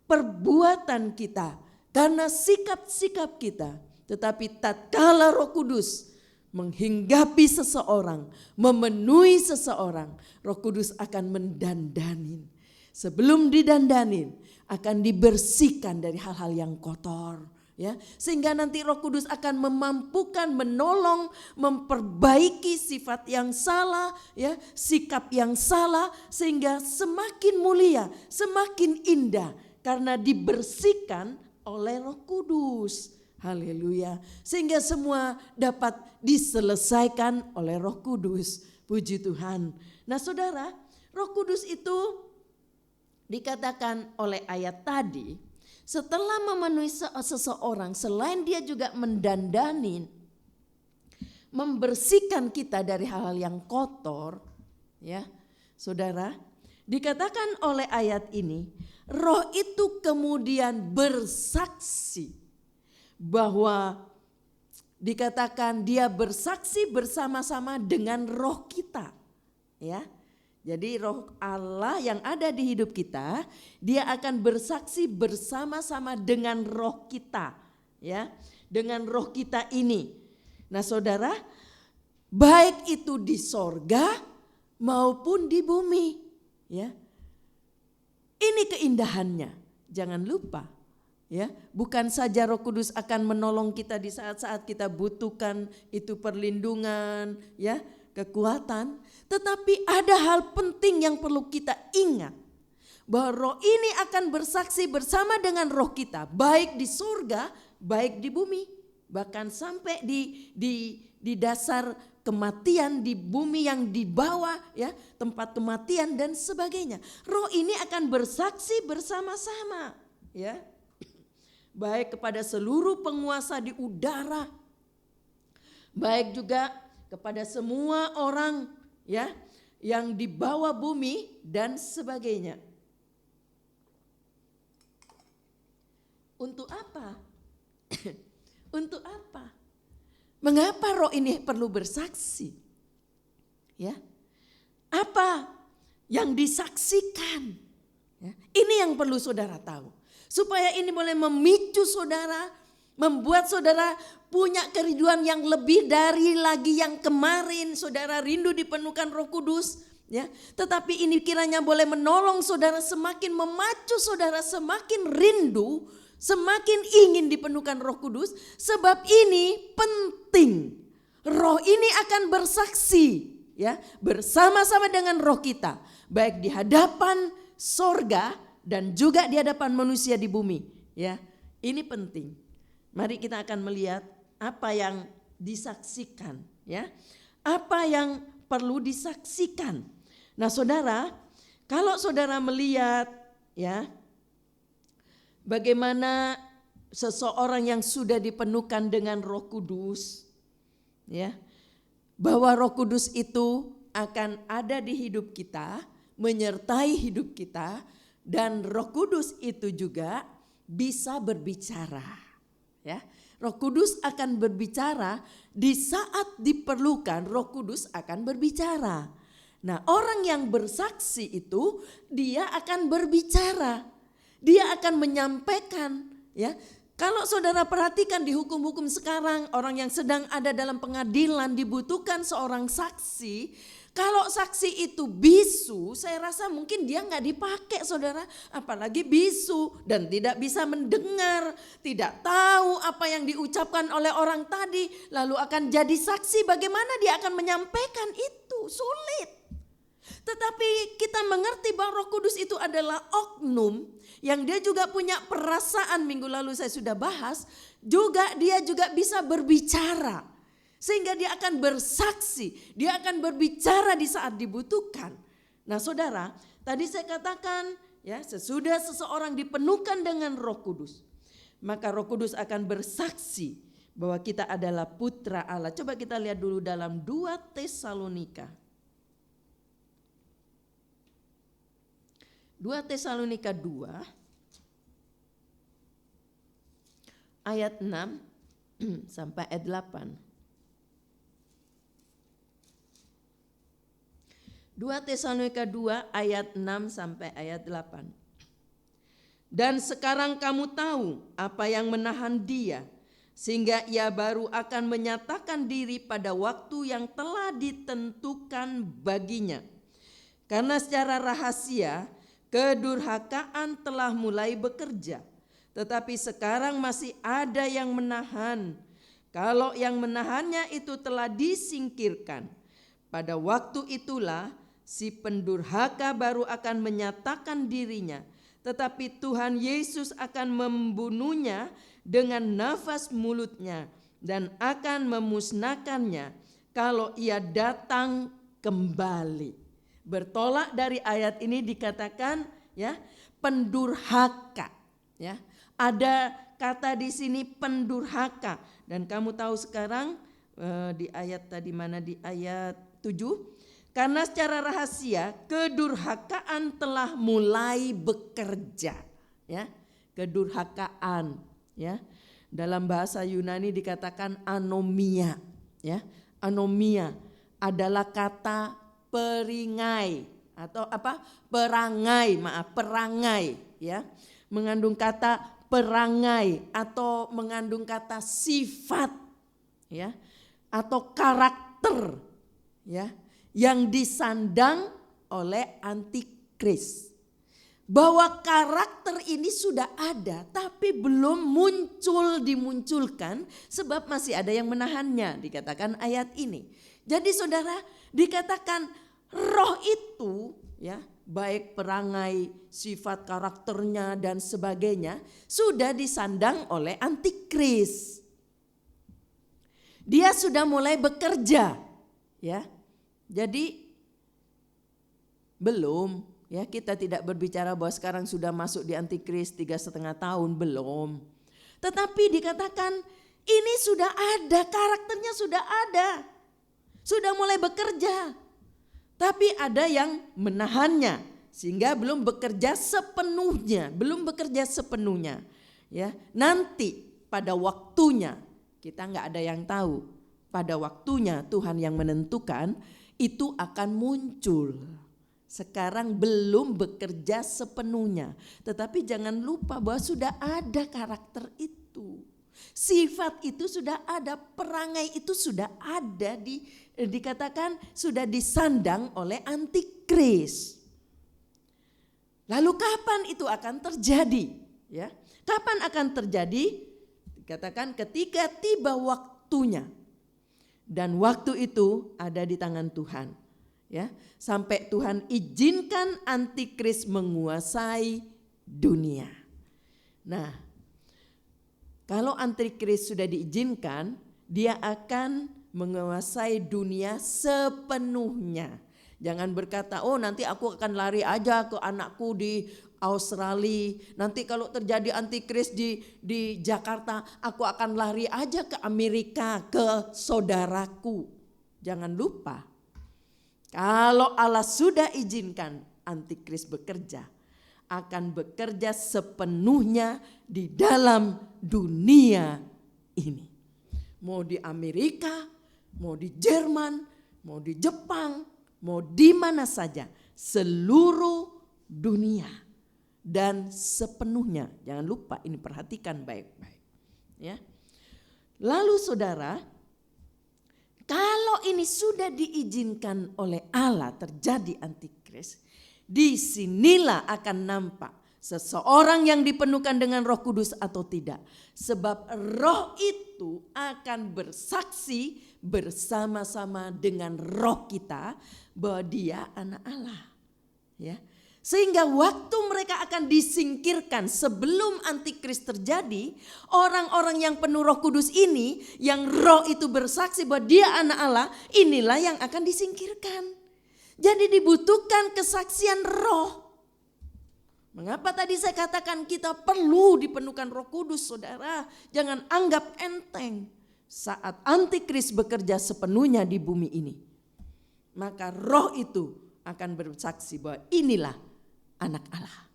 perbuatan kita, karena sikap-sikap kita. Tetapi tatkala Roh Kudus menghinggapi seseorang, memenuhi seseorang, Roh Kudus akan mendandanin. Sebelum didandanin akan dibersihkan dari hal-hal yang kotor. Ya, sehingga nanti Roh Kudus akan memampukan, menolong, memperbaiki sifat yang salah, ya, sikap yang salah, sehingga semakin mulia, semakin indah karena dibersihkan oleh Roh Kudus. Haleluya. Sehingga semua dapat diselesaikan oleh Roh Kudus. Puji Tuhan. Nah, Saudara, Roh Kudus itu dikatakan oleh ayat tadi, setelah memenuhi seseorang, selain dia juga mendandanin, membersihkan kita dari hal-hal yang kotor, ya, Saudara, dikatakan oleh ayat ini, Roh itu kemudian bersaksi bahwa dikatakan dia bersaksi bersama-sama dengan roh kita, ya. Jadi roh Allah yang ada di hidup kita, dia akan bersaksi bersama-sama dengan roh kita, ya, dengan roh kita ini. Nah, Saudara, baik itu di sorga maupun di bumi, ya. Ini keindahannya. Jangan lupa, ya, bukan saja Roh Kudus akan menolong kita di saat-saat kita butuhkan itu perlindungan, ya, kekuatan, tetapi ada hal penting yang perlu kita ingat, bahwa roh ini akan bersaksi bersama dengan roh kita, baik di surga, baik di bumi, bahkan sampai di dasar kematian, di bumi yang di bawah, ya, tempat kematian dan sebagainya. Roh ini akan bersaksi bersama-sama, ya, baik kepada seluruh penguasa di udara, baik juga kepada semua orang, ya, yang di bawah bumi dan sebagainya. Untuk apa? Untuk apa? Mengapa roh ini perlu bersaksi? Ya. Apa yang disaksikan? Ya. Ini yang perlu saudara tahu. Supaya ini boleh memicu saudara, membuat saudara punya kerinduan yang lebih dari lagi yang kemarin saudara rindu dipenuhkan Roh Kudus, ya. Tetapi ini kiranya boleh menolong saudara, semakin memacu saudara semakin rindu, semakin ingin dipenuhkan Roh Kudus, sebab ini penting. Roh ini akan bersaksi, ya, bersama-sama dengan roh kita, baik di hadapan sorga dan juga di hadapan manusia di bumi, ya. Ini penting. Mari kita akan melihat apa yang disaksikan Ya. Apa yang perlu disaksikan? Nah, Saudara, kalau Saudara melihat ya bagaimana seseorang yang sudah dipenuhkan dengan Roh Kudus, ya, bahwa Roh Kudus itu akan ada di hidup kita, menyertai hidup kita, dan Roh Kudus itu juga bisa berbicara, ya. Roh Kudus akan berbicara di saat diperlukan. Roh Kudus akan berbicara. Nah, orang yang bersaksi itu dia akan berbicara. Dia akan menyampaikan, ya. Kalau Saudara perhatikan di hukum-hukum sekarang, orang yang sedang ada dalam pengadilan dibutuhkan seorang saksi. Kalau saksi itu bisu, saya rasa mungkin dia nggak dipakai, Saudara. Apalagi bisu dan tidak bisa mendengar, tidak tahu apa yang diucapkan oleh orang tadi, lalu akan jadi saksi. Bagaimana dia akan menyampaikan itu? Sulit. Tetapi kita mengerti bahwa Roh Kudus itu adalah oknum yang dia juga punya perasaan. Minggu lalu saya sudah bahas, juga dia juga bisa berbicara. Sehingga dia akan bersaksi, dia akan berbicara di saat dibutuhkan. Nah, Saudara, tadi saya katakan ya, sesudah seseorang dipenuhkan dengan Roh Kudus, maka Roh Kudus akan bersaksi bahwa kita adalah putra Allah. Coba kita lihat dulu dalam 2 Tesalonika. 2 Tesalonika 2 ayat 6 sampai ayat 8. 2 Tesalonika 2 ayat 6 sampai ayat 8. Dan sekarang kamu tahu apa yang menahan dia, sehingga ia baru akan menyatakan diri pada waktu yang telah ditentukan baginya. Karena secara rahasia kedurhakaan telah mulai bekerja, tetapi sekarang masih ada yang menahan. Kalau yang menahannya itu telah disingkirkan, pada waktu itulah si pendurhaka baru akan menyatakan dirinya, tetapi Tuhan Yesus akan membunuhnya dengan nafas mulutnya dan akan memusnahkannya kalau ia datang kembali. Bertolak dari ayat ini dikatakan ya, pendurhaka, ya. Ada kata di sini pendurhaka, dan kamu tahu sekarang di ayat tadi mana, di ayat 7, karena secara rahasia kedurhakaan telah mulai bekerja, ya. Kedurhakaan, ya. Dalam bahasa Yunani dikatakan anomia, ya. Anomia adalah kata peringai atau apa? Perangai, ya. Mengandung kata perangai atau mengandung kata sifat, ya, atau karakter, ya, yang disandang oleh antikris. Bahwa karakter ini sudah ada tapi belum dimunculkan sebab masih ada yang menahannya, dikatakan ayat ini. Jadi Saudara, dikatakan roh itu, ya, baik perangai, sifat karakternya dan sebagainya sudah disandang oleh antikris. Dia sudah mulai bekerja, ya. Jadi belum, ya, kita tidak berbicara bahwa sekarang sudah masuk di antikris 3,5 tahun, belum. Tetapi dikatakan ini sudah ada, karakternya sudah ada, sudah mulai bekerja. Tapi ada yang menahannya sehingga belum bekerja sepenuhnya, ya. Nanti pada waktunya, kita nggak ada yang tahu. Pada waktunya Tuhan yang menentukan itu akan muncul. Sekarang belum bekerja sepenuhnya, tetapi jangan lupa bahwa sudah ada karakter itu. Sifat itu sudah ada, perangai itu sudah ada, dikatakan sudah disandang oleh antikris. Lalu kapan itu akan terjadi? Ya, kapan akan terjadi? Dikatakan ketika tiba waktunya. Dan waktu itu ada di tangan Tuhan. Ya, sampai Tuhan izinkan antikris menguasai dunia. Nah, kalau antikris sudah diizinkan, dia akan menguasai dunia sepenuhnya. Jangan berkata, oh nanti aku akan lari aja ke anakku di Australia. Nanti kalau terjadi antikris di Jakarta, aku akan lari aja ke Amerika, ke saudaraku. Jangan lupa, kalau Allah sudah izinkan antikris bekerja, akan bekerja sepenuhnya di dalam dunia ini. Mau di Amerika, mau di Jerman, mau di Jepang, mau di mana saja, seluruh dunia dan sepenuhnya. Jangan lupa ini, perhatikan baik-baik. Ya. Lalu saudara, kalau ini sudah diizinkan oleh Allah terjadi antikris, disinilah akan nampak seseorang yang dipenuhkan dengan Roh Kudus atau tidak. Sebab roh itu akan bersaksi bersama-sama dengan roh kita bahwa dia anak Allah. Ya. Sehingga waktu mereka akan disingkirkan sebelum antikris terjadi, orang-orang yang penuh Roh Kudus ini, yang roh itu bersaksi bahwa dia anak Allah, inilah yang akan disingkirkan. Jadi dibutuhkan kesaksian roh. Mengapa tadi saya katakan kita perlu dipenuhkan Roh Kudus, saudara? Jangan anggap enteng. Saat antikris bekerja sepenuhnya di bumi ini, maka roh itu akan bersaksi bahwa inilah anak Allah.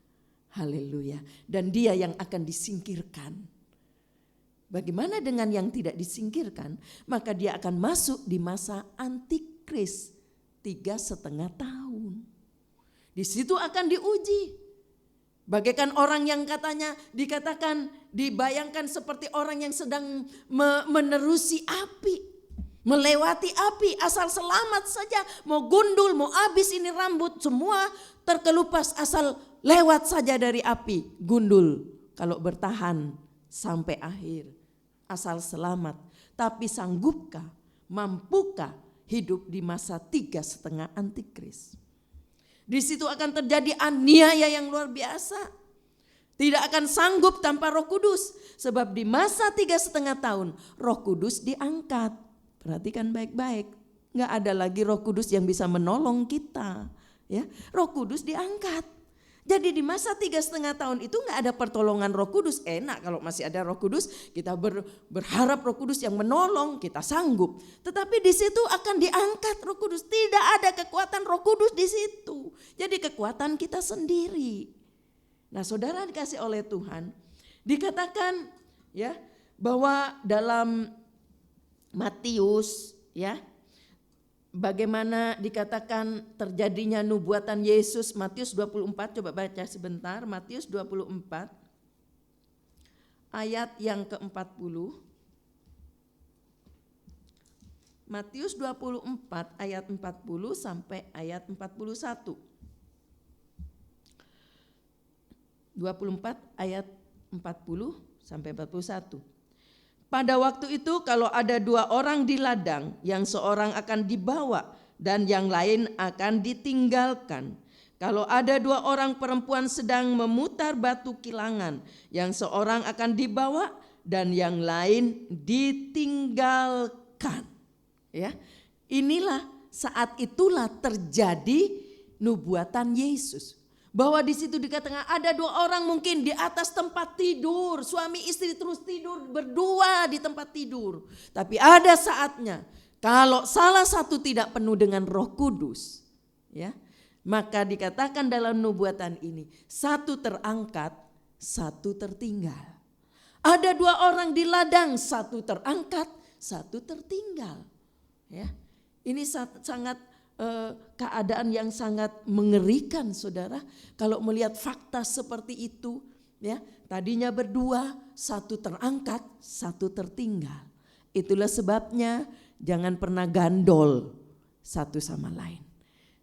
Haleluya. Dan dia yang akan disingkirkan. Bagaimana dengan yang tidak disingkirkan? Maka dia akan masuk di masa antikris 3,5 tahun. Di situ akan diuji. Bagaikan orang yang katanya dikatakan, dibayangkan seperti orang yang sedang menerusi api, melewati api, asal selamat saja, mau gundul, mau habis ini rambut, semua terkelupas asal lewat saja dari api, gundul kalau bertahan sampai akhir, asal selamat. Tapi sanggupkah, mampukah hidup di masa 3,5 antikris? Di situ akan terjadi aniaya yang luar biasa. Tidak akan sanggup tanpa Roh Kudus. Sebab di masa 3,5 tahun Roh Kudus diangkat. Perhatikan baik-baik. Nggak ada lagi Roh Kudus yang bisa menolong kita. Ya, Roh Kudus diangkat. Jadi di masa 3,5 tahun itu nggak ada pertolongan Roh Kudus. Enak kalau masih ada Roh Kudus, kita berharap Roh Kudus yang menolong, kita sanggup. Tetapi di situ akan diangkat Roh Kudus. Tidak ada kekuatan Roh Kudus di situ. Jadi kekuatan kita sendiri. Nah, saudara dikasih oleh Tuhan, dikatakan ya bahwa dalam Matius ya, bagaimana dikatakan terjadinya nubuatan Yesus, Matius 24, coba baca sebentar, Matius 24 ayat yang ke-40. Matius 24 ayat 40 sampai ayat 41. 24 ayat 40 sampai 41. Pada waktu itu kalau ada 2 orang di ladang, yang seorang akan dibawa dan yang lain akan ditinggalkan. Kalau ada 2 orang perempuan sedang memutar batu kilangan, yang seorang akan dibawa dan yang lain ditinggalkan. Ya, inilah saat itulah terjadi nubuatan Yesus. Bahwa di situ dikatakan ada 2 orang mungkin di atas tempat tidur, suami istri terus tidur berdua di tempat tidur. Tapi ada saatnya kalau salah satu tidak penuh dengan Roh Kudus, ya, maka dikatakan dalam nubuatan ini, satu terangkat, satu tertinggal. Ada 2 orang di ladang, satu terangkat, satu tertinggal. Ya, ini sangat keadaan yang sangat mengerikan, saudara. Kalau melihat fakta seperti itu, ya, tadinya berdua, satu terangkat, satu tertinggal. Itulah sebabnya jangan pernah gandol satu sama lain.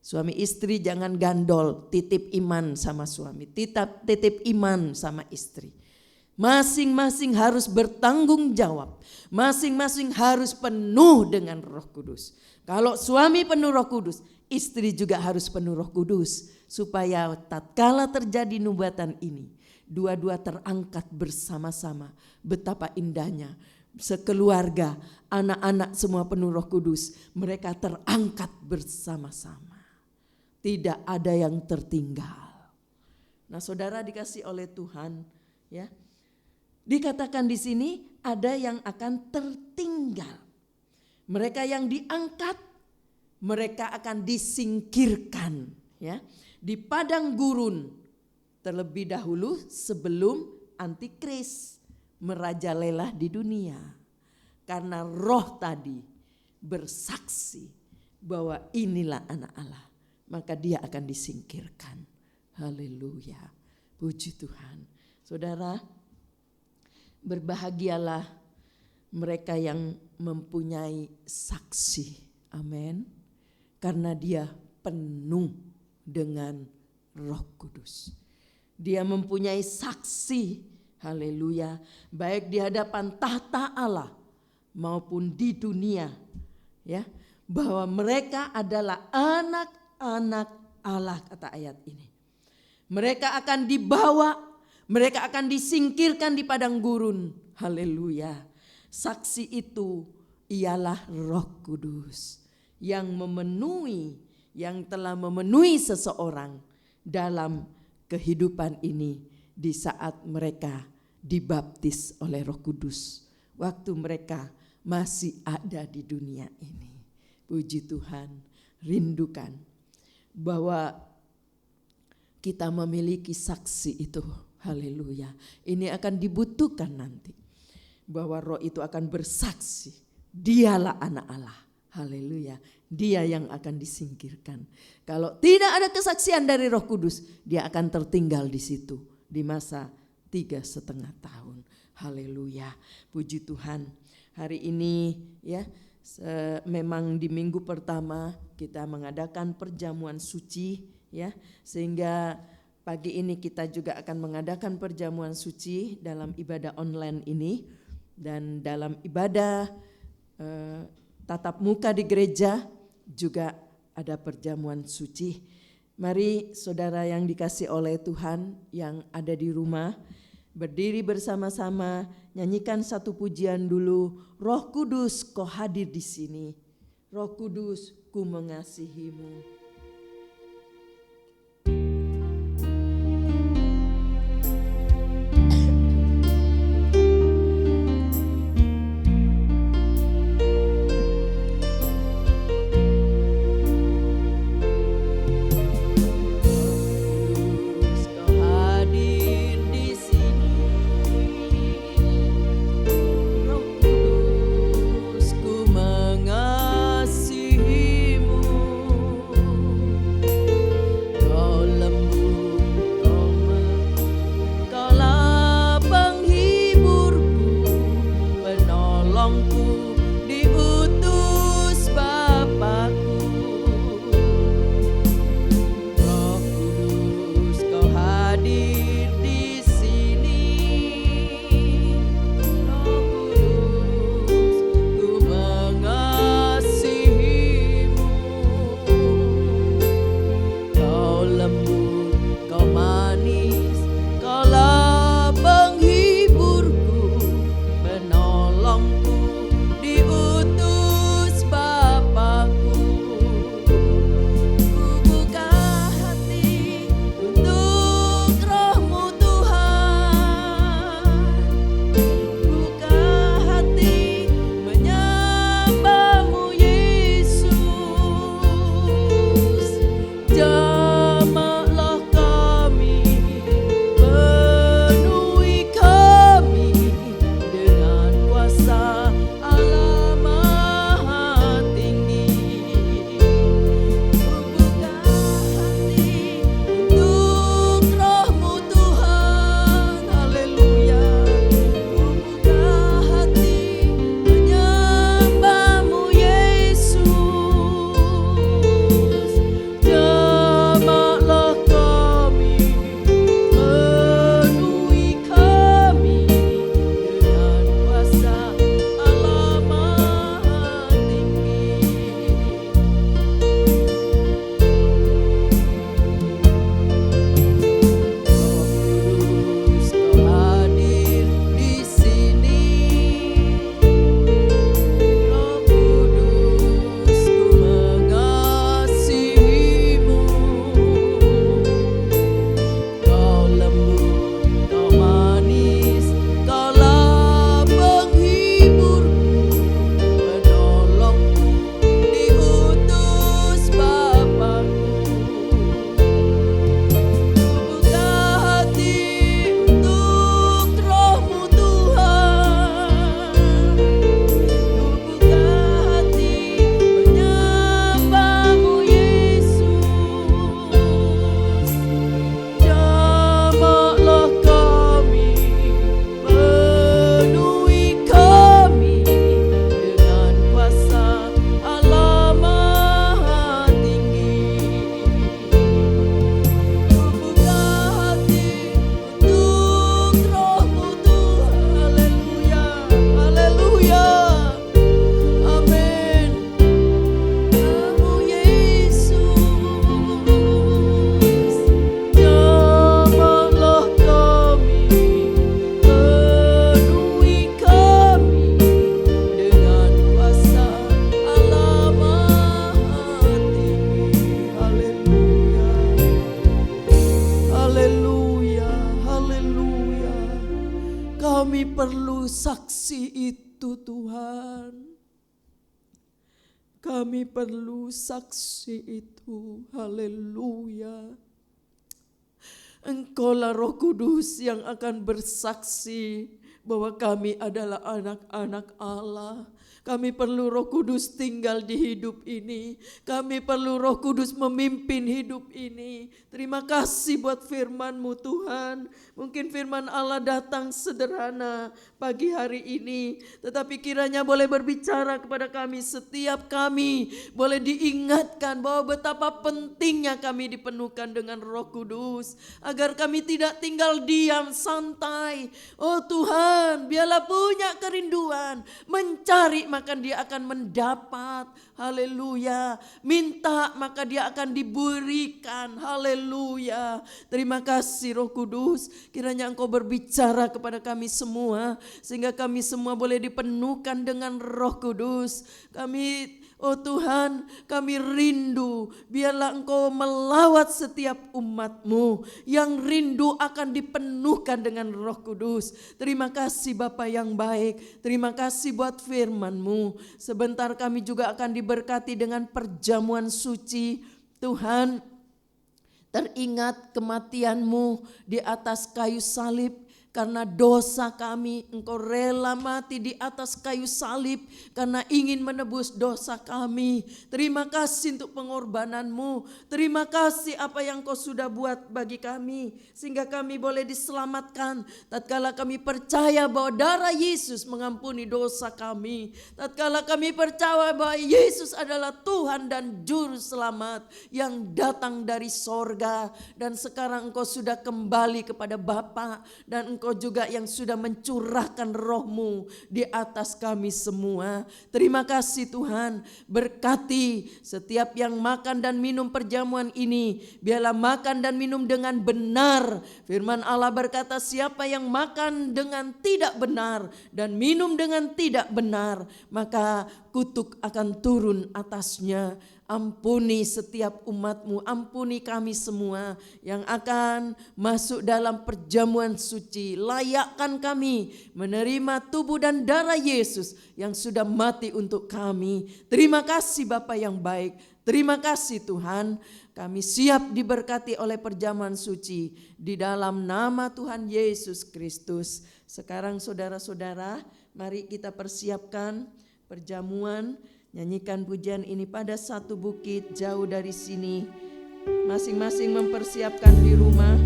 Suami istri jangan gandol, titip iman sama suami, titip iman sama istri. Masing-masing harus bertanggung jawab, masing-masing harus penuh dengan Roh Kudus. Kalau suami penuh Roh Kudus, istri juga harus penuh Roh Kudus. Supaya tatkala terjadi nubuatan ini, dua-dua terangkat bersama-sama. Betapa indahnya sekeluarga, anak-anak semua penuh Roh Kudus, mereka terangkat bersama-sama. Tidak ada yang tertinggal. Nah, saudara dikasih oleh Tuhan, ya. Dikatakan di sini ada yang akan tertinggal. Mereka yang diangkat, mereka akan disingkirkan, ya, di padang gurun terlebih dahulu sebelum antikris merajalela di dunia. Karena roh tadi bersaksi bahwa inilah anak Allah, maka dia akan disingkirkan. Haleluya, puji Tuhan. Saudara, berbahagialah mereka yang mempunyai saksi, amin, karena dia penuh dengan Roh Kudus. Dia mempunyai saksi, haleluya, baik di hadapan tahta Allah maupun di dunia, ya, bahwa mereka adalah anak-anak Allah, kata ayat ini. Mereka akan dibawa, mereka akan disingkirkan di padang gurun, haleluya. Saksi itu ialah Roh Kudus yang memenuhi, yang telah memenuhi seseorang dalam kehidupan ini di saat mereka dibaptis oleh Roh Kudus, waktu mereka masih ada di dunia ini. Puji Tuhan, rindukan bahwa kita memiliki saksi itu, haleluya. Ini akan dibutuhkan nanti, bahwa roh itu akan bersaksi, dialah anak Allah, haleluya. Dia yang akan disingkirkan. Kalau tidak ada kesaksian dari Roh Kudus, dia akan tertinggal di situ di masa 3,5 tahun. Haleluya, puji Tuhan. Hari ini, ya, memang di minggu pertama kita mengadakan perjamuan suci, ya, sehingga pagi ini kita juga akan mengadakan perjamuan suci dalam ibadah online ini. Dan dalam ibadah tatap muka di gereja juga ada perjamuan suci. Mari saudara yang dikasih oleh Tuhan yang ada di rumah, berdiri bersama-sama, nyanyikan satu pujian dulu. Roh Kudus, kau hadir di sini. Roh Kudus, ku mengasihimu. Ku mengasihimu. Kami perlu saksi itu Tuhan. Kami perlu saksi itu. Haleluya. Engkaulah Roh Kudus yang akan bersaksi bahwa kami adalah anak-anak Allah. Kami perlu Roh Kudus tinggal di hidup ini. Kami perlu Roh Kudus memimpin hidup ini. Terima kasih buat firman-Mu Tuhan. Mungkin firman Allah datang sederhana pagi hari ini, tetapi kiranya boleh berbicara kepada kami. Setiap kami boleh diingatkan bahwa betapa pentingnya kami dipenuhkan dengan Roh Kudus, agar kami tidak tinggal diam santai. Oh Tuhan, biarlah punya kerinduan mencari, maka dia akan mendapat. Haleluya. Minta maka dia akan diberikan. Haleluya. Terima kasih Roh Kudus. Kiranya Engkau berbicara kepada kami semua, sehingga kami semua boleh dipenuhkan dengan Roh Kudus. Oh Tuhan, kami rindu biarlah Engkau melawat setiap umat-Mu yang rindu akan dipenuhkan dengan Roh Kudus. Terima kasih Bapa yang baik, terima kasih buat firman-Mu. Sebentar kami juga akan diberkati dengan perjamuan suci. Tuhan, teringat kematian-Mu di atas kayu salib. Karena dosa kami, Engkau rela mati di atas kayu salib karena ingin menebus dosa kami. Terima kasih untuk pengorbanan-Mu. Terima kasih apa yang Kau sudah buat bagi kami, sehingga kami boleh diselamatkan. Tatkala kami percaya bahwa darah Yesus mengampuni dosa kami. Tatkala kami percaya bahwa Yesus adalah Tuhan dan Juru Selamat yang datang dari sorga. Dan sekarang Engkau sudah kembali kepada Bapa, dan Engkau juga yang sudah mencurahkan Roh-Mu di atas kami semua. Terima kasih Tuhan. Berkati setiap yang makan dan minum perjamuan ini, biarlah makan dan minum dengan benar. Firman Allah berkata, siapa yang makan dengan tidak benar dan minum dengan tidak benar, maka kutuk akan turun atasnya. Ampuni setiap umat-Mu, ampuni kami semua yang akan masuk dalam perjamuan suci. Layakkan kami menerima tubuh dan darah Yesus yang sudah mati untuk kami. Terima kasih Bapa yang baik, terima kasih Tuhan. Kami siap diberkati oleh perjamuan suci di dalam nama Tuhan Yesus Kristus. Sekarang saudara-saudara, mari kita persiapkan perjamuan. Nyanyikan pujian ini pada satu bukit jauh dari sini. Masing-masing mempersiapkan di rumah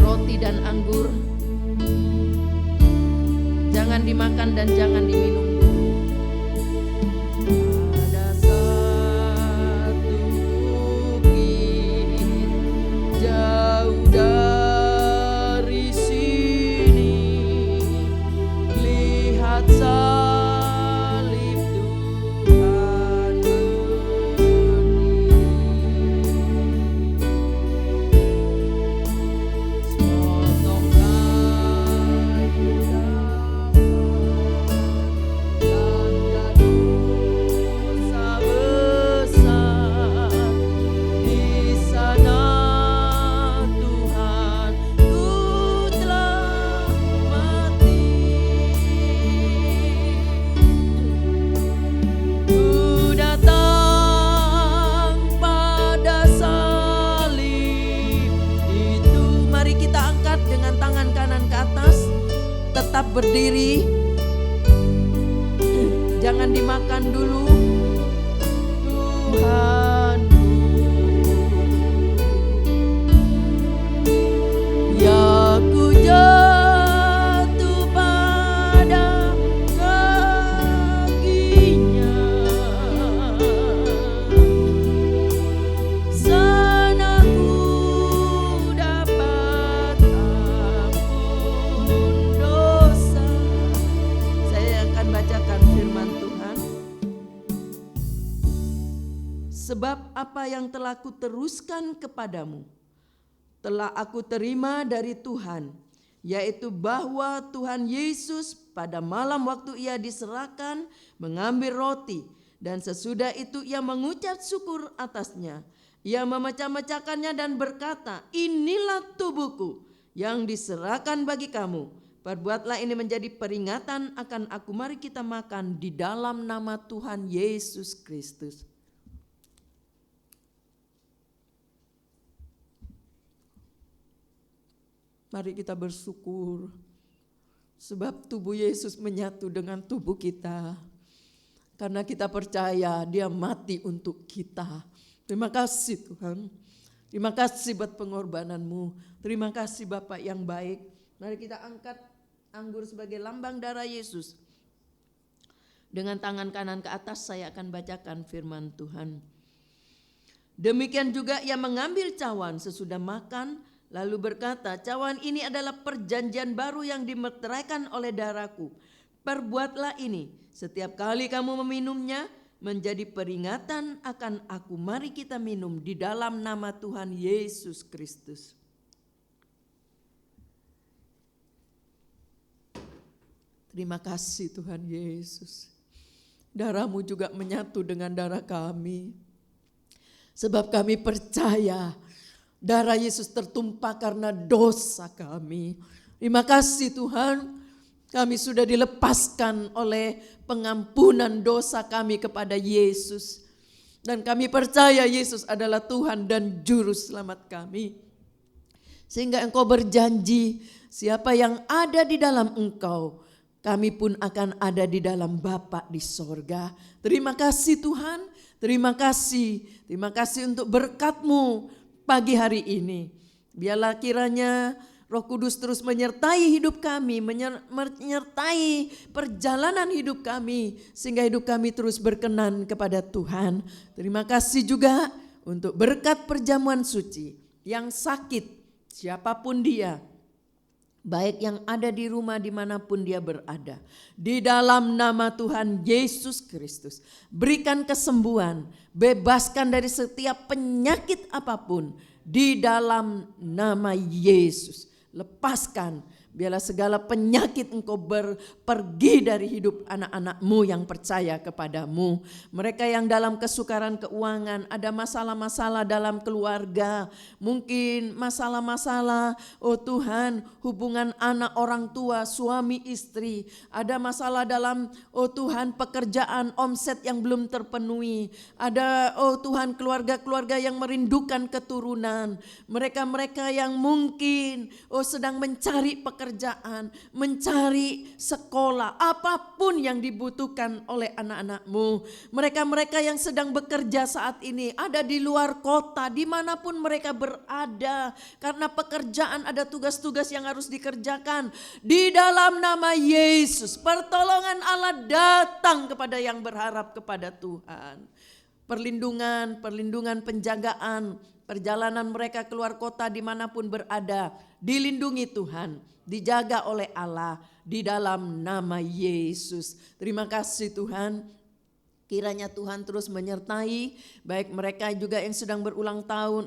roti dan anggur. Jangan dimakan dan jangan diminum dulu. Pada satu bukit jauh dari sini, lihat berdiri, jangan dimakan dulu. Tuhanku, ya ku jatuh pada kakinya, sana ku dapat ampun dosa. Saya akan bacakan firman Tuhan. Sebab apa yang telah kuteruskan kepadamu telah aku terima dari Tuhan, yaitu bahwa Tuhan Yesus pada malam waktu Ia diserahkan mengambil roti, dan sesudah itu Ia mengucap syukur atasnya. Ia memecah-mecahkannya dan berkata, inilah tubuhku yang diserahkan bagi kamu. Perbuatlah ini menjadi peringatan akan aku. Mari kita makan di dalam nama Tuhan Yesus Kristus. Mari kita bersyukur sebab tubuh Yesus menyatu dengan tubuh kita. Karena kita percaya Dia mati untuk kita. Terima kasih Tuhan. Terima kasih buat pengorbananmu. Terima kasih Bapak yang baik. Mari kita angkat anggur sebagai lambang darah Yesus. Dengan tangan kanan ke atas saya akan bacakan firman Tuhan. Demikian juga ia mengambil cawan sesudah makan, lalu berkata, cawan ini adalah perjanjian baru yang dimeteraikan oleh darahku. Perbuatlah ini setiap kali kamu meminumnya menjadi peringatan akan aku. Mari kita minum di dalam nama Tuhan Yesus Kristus. Terima kasih Tuhan Yesus. Darah-Mu juga menyatu dengan darah kami. Sebab kami percaya darah Yesus tertumpah karena dosa kami. Terima kasih Tuhan, kami sudah dilepaskan oleh pengampunan dosa kami kepada Yesus. Dan kami percaya Yesus adalah Tuhan dan Juru Selamat kami. Sehingga Engkau berjanji, siapa yang ada di dalam Engkau, kami pun akan ada di dalam Bapa di sorga. Terima kasih Tuhan, terima kasih untuk berkat-Mu pagi hari ini. Biarlah kiranya Roh Kudus terus menyertai hidup kami, menyertai perjalanan hidup kami, sehingga hidup kami terus berkenan kepada Tuhan. Terima kasih juga untuk berkat perjamuan suci. Yang sakit, siapapun dia, baik yang ada di rumah dimanapun dia berada, di dalam nama Tuhan Yesus Kristus, berikan kesembuhan, bebaskan dari setiap penyakit apapun, di dalam nama Yesus. Lepaskan, biarlah segala penyakit Engkau pergi dari hidup anak-anak-Mu yang percaya kepadamu. Mereka yang dalam kesukaran keuangan, ada masalah-masalah dalam keluarga, mungkin masalah-masalah, oh Tuhan, hubungan anak orang tua, suami istri, ada masalah dalam, oh Tuhan, pekerjaan, omset yang belum terpenuhi, ada, oh Tuhan, keluarga-keluarga yang merindukan keturunan, mereka-mereka yang mungkin, sedang mencari pekerjaan, mencari sekolah, apapun yang dibutuhkan oleh anak-anak-Mu. Mereka-mereka yang sedang bekerja saat ini, ada di luar kota, dimanapun mereka berada, karena pekerjaan ada tugas-tugas yang harus dikerjakan. Di dalam nama Yesus, pertolongan Allah datang kepada yang berharap kepada Tuhan. Perlindungan, penjagaan, perjalanan mereka keluar kota dimanapun berada, dilindungi Tuhan, dijaga oleh Allah di dalam nama Yesus. Terima kasih Tuhan, kiranya Tuhan terus menyertai baik mereka juga yang sedang berulang tahun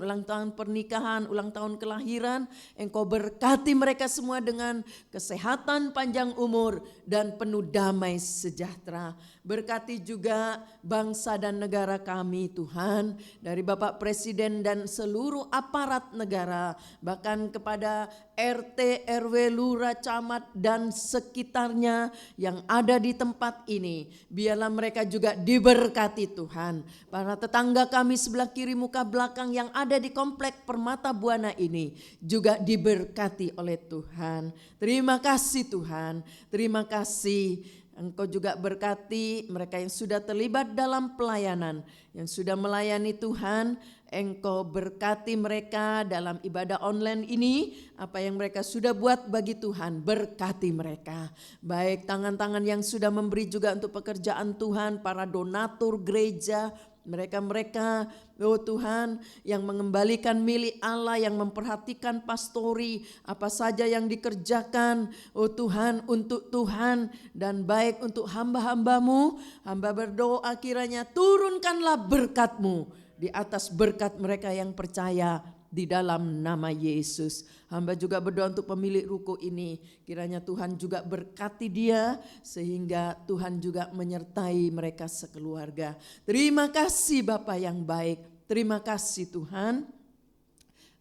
pernikahan, ulang tahun kelahiran. Engkau berkati mereka semua dengan kesehatan, panjang umur, dan penuh damai sejahtera. Berkati juga bangsa dan negara kami Tuhan, dari Bapak Presiden dan seluruh aparat negara, bahkan kepada RT, RW, lurah, camat dan sekitarnya yang ada di tempat ini. Biarlah mereka juga diberkati Tuhan. Para tetangga kami sebelah kiri muka belakang yang ada di komplek Permata Buana ini juga diberkati oleh Tuhan. Terima kasih Tuhan, terima kasih. Engkau juga berkati mereka yang sudah terlibat dalam pelayanan, yang sudah melayani Tuhan. Engkau berkati mereka dalam ibadah online ini, apa yang mereka sudah buat bagi Tuhan, berkati mereka. Baik tangan-tangan yang sudah memberi juga untuk pekerjaan Tuhan, para donatur gereja, mereka-mereka, oh Tuhan, yang mengembalikan milik Allah, yang memperhatikan pastori, apa saja yang dikerjakan, oh Tuhan, untuk Tuhan dan baik untuk hamba-hamba-Mu. Hamba berdoa kiranya turunkanlah berkat-Mu di atas berkat mereka yang percaya di dalam nama Yesus. Hamba juga berdoa untuk pemilik ruko ini, kiranya Tuhan juga berkati dia sehingga Tuhan juga menyertai mereka sekeluarga. Terima kasih Bapa yang baik, terima kasih Tuhan.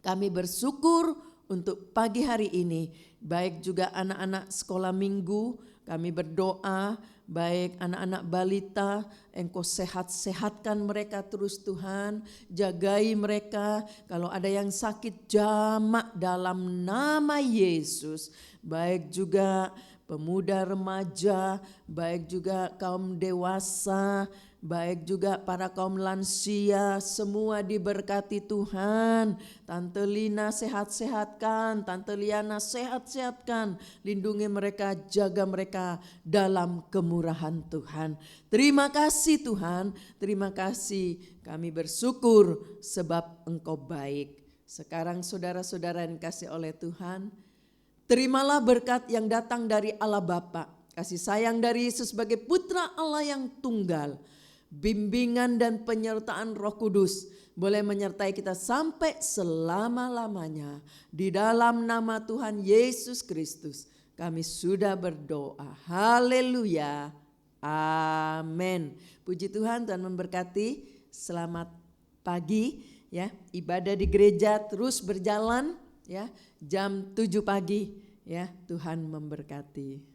Kami bersyukur untuk pagi hari ini. Baik juga anak-anak sekolah minggu, kami berdoa, baik anak-anak balita, Engkau sehat-sehatkan mereka terus Tuhan, jagai mereka. Kalau ada yang sakit, jamak dalam nama Yesus. Baik juga pemuda remaja, baik juga kaum dewasa, baik juga para kaum lansia, semua diberkati Tuhan. Tante Lina sehat-sehatkan, Tante Liana sehat-sehatkan, lindungi mereka, jaga mereka dalam kemurahan Tuhan. Terima kasih Tuhan, terima kasih, kami bersyukur sebab Engkau baik. Sekarang saudara-saudara yang dikasih oleh Tuhan, terimalah berkat yang datang dari Allah Bapa, kasih sayang dari Yesus sebagai putra Allah yang tunggal, bimbingan dan penyertaan Roh Kudus boleh menyertai kita sampai selama-lamanya. Di dalam nama Tuhan Yesus Kristus kami sudah berdoa. Haleluya. Amin. Puji Tuhan, Tuhan memberkati. Selamat pagi ya. Ibadah di gereja terus berjalan ya. Jam 7 pagi ya. Tuhan memberkati.